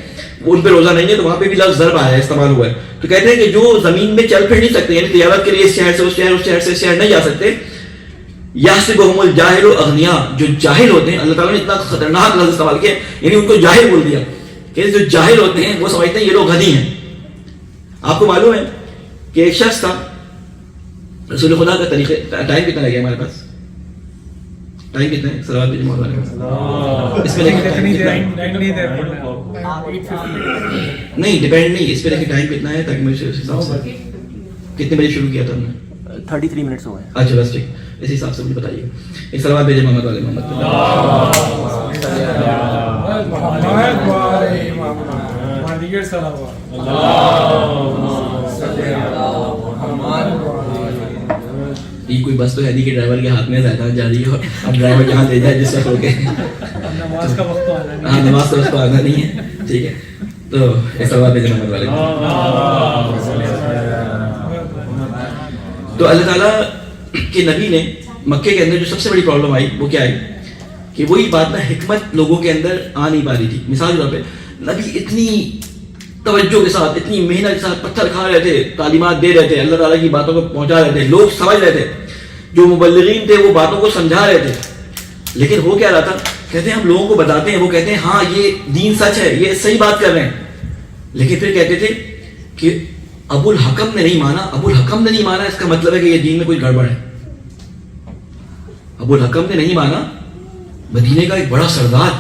ان پہ روزہ نہیں ہے، تو وہاں پہ بھی لفظ ضرب آیا ہے، استعمال ہوا ہے. تو کہتے ہیں کہ جو زمین میں چل پھر نہیں سکتے، یعنی تجارت کے لیے اس شہر سے اس شہر، اس شہر سے اس شہر نہیں جا سکتے. یحسبهم الجاہل اغنیاء، جو جاہل ہوتے ہیں، اللہ تعالیٰ نے اتنا خطرناک لفظ استعمال کیا یعنی ان کو جاہل بول دیا کہ جو جاہل ہوتے ہیں وہ سمجھتے ہیں یہ لوگ غنی ہیں. آپ کو معلوم ہے کہ ایک شخص تھا، رسول خدا کا طریقے، ٹائم کتنا لگے ہمارے پاس؟ ٹائم کتنا ہے؟ صلوات بھیجو مولانا. اس پہ دیکھیں نہیں ڈیپینڈ نہیں، اس پہ دیکھیں ٹائم کتنا ہے تاکہ میں اس حساب سے کتنے بجے شروع کیا تھا ہم نے؟ 33 منٹس ہو گئے. اچھا بس ٹھیک، اسی حساب سے مجھے بتائیے. ایک صلوات بھیجے محمد والے محمد. یہ کوئی بس تو ہے نہیں کہ ڈرائیور کے ہاتھ میں زیادہ جا رہی ہے اور اب ڈرائیور جہاں لے جائے جس وقت ہو گئے. نماز کا وقت تو آنا نہیں. ہاں نماز کا وقت تو آنا نہیں ہے، ٹھیک ہے. تو ایک صلوات بھیجے محمد والے. تو اللہ تعالیٰ کے نبی نے مکے کے اندر جو سب سے بڑی پرابلم آئی وہ کیا آئی کہ وہی بات نا حکمت لوگوں کے اندر آ نہیں پا رہی تھی. مثال کے طور پہ نبی اتنی توجہ کے ساتھ، اتنی محنت کے ساتھ پتھر کھا رہے تھے، تعلیمات دے رہے تھے، اللہ تعالیٰ کی باتوں کو پہنچا رہے تھے، لوگ سمجھ رہے تھے، جو مبلغین تھے وہ باتوں کو سمجھا رہے تھے. لیکن ہو کیا رہا تھا؟ کہتے ہیں ہم لوگوں کو بتاتے ہیں، وہ کہتے ہیں ہاں یہ دین سچ ہے، یہ صحیح بات کر رہے ہیں، لیکن پھر کہتے تھے کہ ابو الحکم نے نہیں مانا. ابو الحکم نے نہیں مانا اس کا مطلب ہے کہ یہ دین میں کوئی گڑبڑ ہے. ابو الحکم نے نہیں مانا، مدینے کا ایک بڑا سردار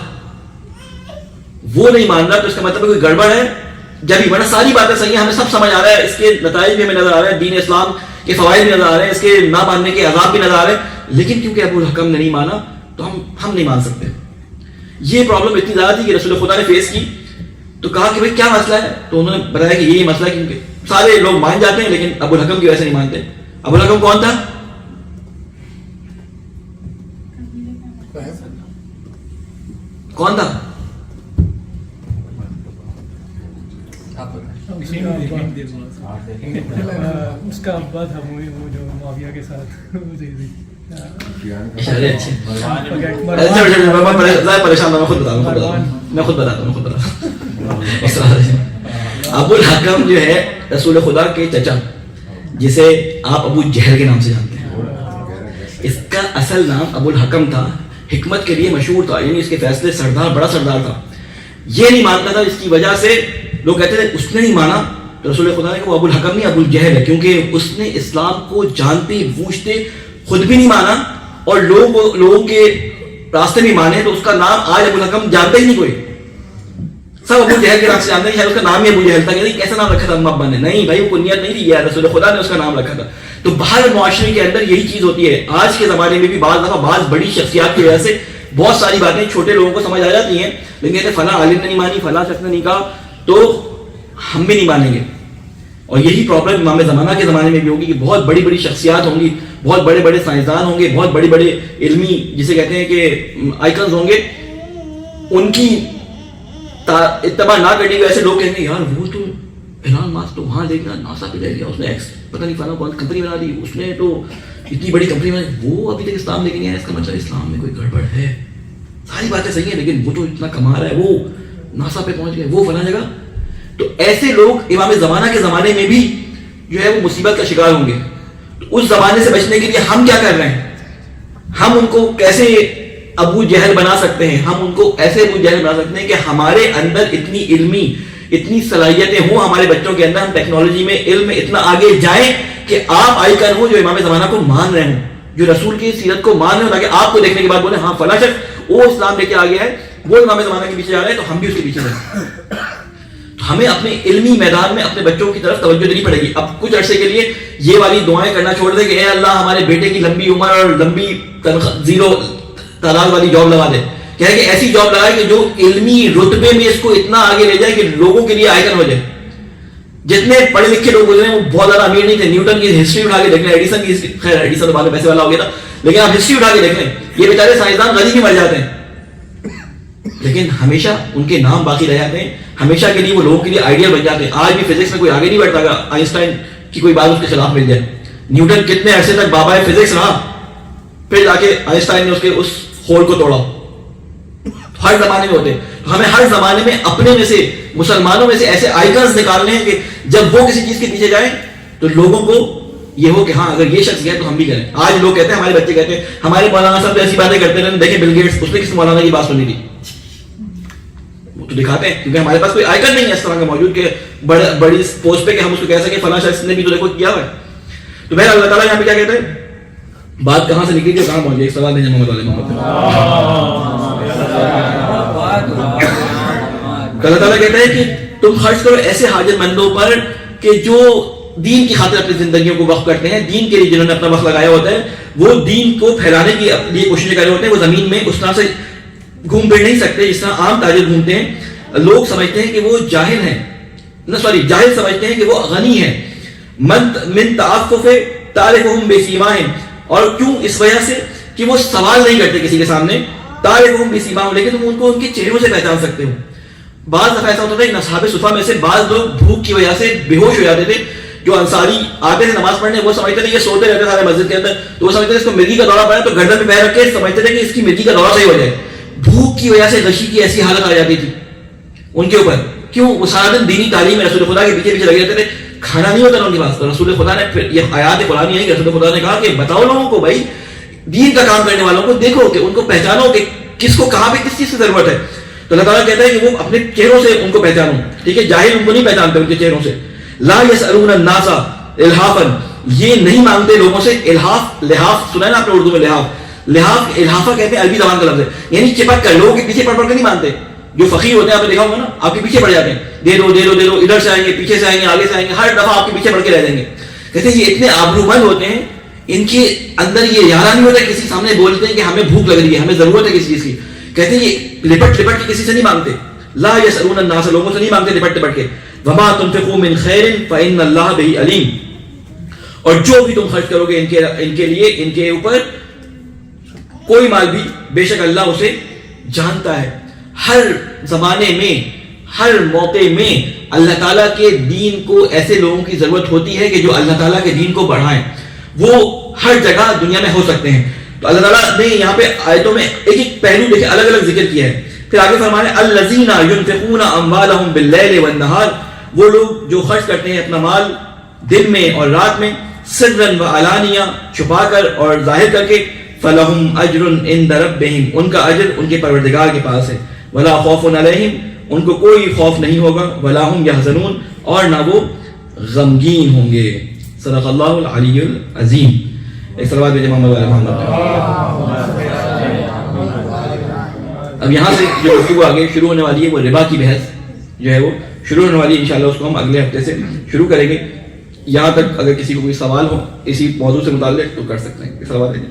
وہ نہیں مان رہا تو اس کا مطلب کوئی گڑبڑ ہے. جب ہی ورنہ ساری باتیں صحیح ہیں, ہمیں سب سمجھ آ رہا ہے, اس کے نتائج بھی ہمیں نظر آ رہے ہیں, دین اسلام کے فوائد بھی نظر آ رہے ہیں, اس کے نہ ماننے کے عذاب بھی نظر آ رہے ہیں, لیکن کیونکہ ابو الحکم نے نہیں مانا تو ہم نہیں مان سکتے. یہ پرابلم اتنی زیادہ تھی کہ رسول خدا نے فیس کی, تو کہا کہ بھائی کیا مسئلہ ہے, تو انہوں نے بتایا کہ یہی مسئلہ ہے, کیونکہ سارے لوگ مان جاتے ہیں لیکن ابو الحکم کی وجہ سے نہیں مانتے. ابو الحکم کون تھا؟ کون تھا؟ اس کا ابا تھا وہ جو معاویہ کے ساتھ. پریشان میں خود بتاتا ہوں. ابو الحکم جو ہے رسول خدا کے چچا, جسے آپ ابو جہل کے نام سے جانتے ہیں, اس کا اصل نام ابو الحکم تھا, حکمت کے لیے مشہور تھا, یعنی اس کے فیصلے سردار, بڑا سردار تھا. یہ نہیں مانتا تھا, اس کی وجہ سے لوگ کہتے تھے اس نے نہیں مانا تو رسول خدا نے وہ ابو الحکم نہیں ابو الجہل ہے, کیونکہ اس نے اسلام کو جانتے بوجھتے خود بھی نہیں مانا اور لوگوں کے راستے بھی مانے, تو اس کا نام آج ابو الحکم جانتا ہی نہیں کوئی. سب ابو جہل کے نام سے جانتے ہیں, شاید اس کا نام ہی ابو جہل تھا. کہ کیسا نام رکھا تھا ابا نے؟ نہیں بھائی, وہ کنیت نہیں تھی, یہ رسول خدا نے اس کا نام رکھا تھا. تو باہر معاشرے کے اندر یہی چیز ہوتی ہے. آج کے زمانے میں بھی بعض دفعہ بعض بڑی شخصیات کی وجہ سے بہت ساری باتیں چھوٹے لوگوں کو سمجھ آ جاتی ہیں, لیکن کہتے فلاں عالم نے نہیں مانی, فلاں شخص نے نہیں کہا تو ہم بھی نہیں مانیں گے. اور یہی پرابلم امام زمانہ کے زمانے میں بھی ہوگی کہ بہت بڑی بڑی شخصیات ہوں گی, بہت بڑے بڑے سائنسدان ہوں گے, بہت بڑے بڑے علمی جسے کہتے ہیں کہ آئیکنز ہوں گے, ان کی اتباع نہ کرنے کی وجہ سے لوگ کہیں گے یار وہ تو ایلان ماسک تو وہاں لے گیا, ناسا پہ لے گیا, اس نے پتہ نہیں فلاں کون کمپنی بنا دی, اس نے تو اتنی بڑی کمپنی بنائی, وہ ابھی تک اسلام لے کے نہیں آیا, اس کا مطلب اسلام میں کوئی گڑبڑ ہے. ساری باتیں صحیح ہیں لیکن وہ تو اتنا کما رہا ہے, وہ ناسا پہ پہنچ گیا, وہ فلاں جگہ. تو ایسے لوگ امام زمانہ کے زمانے میں بھی جو ہے وہ مصیبت کا شکار ہوں گے. تو اس زمانے سے بچنے کے لیے ہم کیا کر رہے ہیں؟ ہم ان کو کیسے ابو جہل بنا سکتے ہیں؟ ہم ان کو ایسے ابو جہل بنا سکتے ہیں کہ ہمارے اندر اتنی علمی اتنی صلاحیتیں ہوں ہمارے بچوں کے اندر, ہم ٹیکنالوجی میں علم میں اتنا آگے جائیں کہ آپ آئیکن ہو جو امام زمانہ کو مان رہے ہوں, جو رسول کی سیرت کو مان رہے ہوں, تاکہ آپ کو دیکھنے کے بعد بولیں ہاں فلاں شخص وہ اسلام لے کے آ گیا ہے, وہ امام زمانہ کے پیچھے جا رہے ہیں تو ہم بھی اس کے پیچھے جائیں. تو ہمیں اپنے علمی میدان میں اپنے بچوں کی طرف توجہ دینی پڑے گی. اب کچھ عرصے کے لیے یہ والی دعائیں کرنا چھوڑ دیں کہ اے اللہ ہمارے بیٹے کی لمبی عمر اور لمبی زیرو تعداد والی جاب لگا دے, کہ ایسی جاب لگائے کہ جو علمی رتبے میں اس کو اتنا آگے لے جائے کہ لوگوں کے لیے آئیکن ہو جائے. جتنے پڑھے لکھے لوگ گزرے ہیں وہ بہت زیادہ امیر نہیں تھے. نیوٹن کی ہسٹری اٹھا کے دیکھ لیں, ایڈیسن کی, خیر ایڈیسن تو بعد میں پیسے والا ہو گیا تھا, لیکن آپ ہسٹری اٹھا کے دیکھ لیں, یہ بیچارے سائنسدان غنی بھی مر جاتے ہیں لیکن ہمیشہ ان کے نام باقی رہ جاتے ہیں, ہمیشہ کے لیے وہ لوگوں کے لیے آئیڈیل بن جاتے ہیں. آج بھی فزکس میں کوئی آگے نہیں بڑھتا گا, آئنسٹائن کی کوئی بات اس کے خلاف مل جائے. نیوٹن کتنے عرصے تک بابا فزکس رہا, پھر جا کے آئنسٹائن نے اس ہول کو توڑا. ہر زمانے میں ہوتے, ہمیں ہر زمانے میں اپنے میں سے مسلمانوں میں سے ایسے آئیکنز نکالنے ہیں کہ جب وہ کسی چیز کے پیچھے جائیں تو لوگوں کو یہ ہو کہ ہاں اگر یہ شخص گیا تو ہم بھی کریں. آج لوگ کہتے ہیں, ہمارے بچے کہتے ہیں ہمارے مولانا صاحب ایسی باتیں کرتے رہے, دیکھیں بل گیٹس, اس نے کس مولانا کی بات سنی تھی, وہ تو دکھاتے ہیں کیونکہ ہمارے پاس کوئی آئیکن نہیں ہے اس طرح کا موجود کہ بڑی پوسٹ پہ کہ ہم اس کو کہہ سکیں فلاں شخص نے بھی تو دیکھو کیا ہوا ہے. تو بہر اللہ تعالیٰ یہاں پہ کیا کہتے ہیں, بات کہاں سے نکلی تھی کہاں پہنچ گئی, ایک سوال ہے محمد علیہ محمد. اللہ تعالیٰ کہتا ہے کہ تم خرچ کرو ایسے حاجت مندوں پر کہ جو دین کی خاطر اپنی زندگیوں کو وقف کرتے ہیں, دین کے لیے جنہوں نے اپنا وقت لگایا ہوتا ہے, وہ دین کو پھیلانے کی لیے کوششیں کر رہے ہوتے ہیں. وہ زمین میں اس طرح سے گھوم پھر نہیں سکتے جس طرح عام تاجر گھومتے ہیں. لوگ سمجھتے ہیں کہ وہ جاہل ہیں, جاہل سمجھتے ہیں کہ وہ غنی ہیں. من تعفف تعرفهم بسیماہم, اور کیوں, اس وجہ سے کہ وہ سوال نہیں کرتے کسی کے سامنے. تعرفهم بسیماہم, لیکن تم ان کو ان کے چہروں سے پہچان سکتے ہو. بعض دفعہ ایسا ہوتا تھا کہ اصحاب صفہ میں سے بعض لوگ بھوک کی وجہ سے بے ہوش ہو جاتے تھے. جو انصاری آتے تھے نماز پڑھنے, وہ سمجھتے تھے یہ سوتے رہتے سارے مسجد کے اندر, تو وہ سمجھتے تھے اس کو مرغی کا دورہ پڑا تو گردن پہ پیر رکھ کے سمجھتے تھے کہ اس کی مرغی کا دورہ صحیح ہو جائے. بھوک کی وجہ سے غشی کی ایسی حالت آ جاتی تھی ان کے اوپر. کیوں, وہ سارا دن دینی تعلیم میں رسول خدا کے پیچھے پیچھے لگے رہتے تھے, کھانا نہیں ہوتا ان کے پاس. تو رسول خدا نے پھر یہ آیات قرآن ہے کہ رسول خدا نے کہا کہ بتاؤ لوگوں کو, بھائی دین کا کام کرنے والوں کو دیکھو کہ ان کو پہچانو کہ کس کو کہاں پہ کس چیز کی ضرورت ہے. تو اللہ تعالیٰ کہتا ہے کہ وہ اپنے چہروں سے ان کو پہچانو. ٹھیک ہے, جاہل ان کو نہیں پہچانتے ان کے چہروں سے. لا یسألون الناس الحافا, یہ نہیں مانگتے لوگوں سے. الحاف, لحاف سنا ہے نا آپ نے اردو میں, لحاف, لحاف الحافہ کہتے ہیں, عربی زبان کا لفظ ہے, یعنی چپک کر, لوگوں کے پیچھے پڑ پڑ کر نہیں مانتے. جو فقیر ہوتے ہیں آپ نے دیکھا ہوگا نا, آپ کے پیچھے پڑ جاتے ہیں, دے دو دے دو دے دو, ادھر سے آئیں گے, پیچھے سے آئیں گے, آگے سے آئیں گے, ہر دفعہ آپ کے پیچھے پڑ کے رہ جائیں گے. کہتے ہیں یہ اتنے آبرو مند ہوتے ہیں, ان کے اندر یہ ارادہ نہیں ہوتا کسی سامنے بولتے ہیں کہ ہمیں بھوک لگ رہی ہے, ہمیں ضرورت ہے کسی چیز کی. کہتے ہیں یہ لپٹ لپٹ کے کسی سے نہیں مانگتے, لا یسألون الناس, لوگوں سے نہیں مانگتے لپٹ لپٹ کے. وما تنفقوا من خیر فإن اللہ بہ علیم, اور جو بھی تم خرچ کرو گے ان کے لیے, ان کے اوپر کوئی مال بھی, بے شک اللہ اسے جانتا ہے. ہر زمانے میں, ہر موقع میں اللہ تعالیٰ کے دین کو ایسے لوگوں کی ضرورت ہوتی ہے کہ جو اللہ تعالیٰ کے دین کو بڑھائیں. وہ ہر جگہ دنیا میں ہو سکتے ہیں. تو اللہ تعالیٰ نے یہاں پہ آیتوں میں ایک ایک پہلو دیکھے الگ الگ ذکر کیا ہے. پھر آگے فرمانے الذین ينفقون اموالهم باللیل والنہار, وہ لوگ جو خرچ کرتے ہیں اپنا مال دن میں اور رات میں, سرا وعلانیہ, چھپا کر اور ظاہر کر کے, فلہم اجر عند ربہم, ان کا اجر ان کے پروردگار کے پاس ہے. ولا خوف علیہم, ان کو کوئی خوف نہیں ہوگا. ولا ہم یحزنون, اور نہ وہ غمگین ہوں گے. صدق اللہ العلی العظیم. ایک صلوات بھیجیں محمد. اب یہاں سے جو گفتگو آگے شروع ہونے والی ہے وہ ربا کی بحث جو ہے وہ شروع ہونے والی ہے. انشاءاللہ اس کو ہم اگلے ہفتے سے شروع کریں گے. یہاں تک اگر کسی کو کوئی سوال ہو اسی موضوع سے متعلق تو کر سکتے ہیں. صلوات بھیجیں.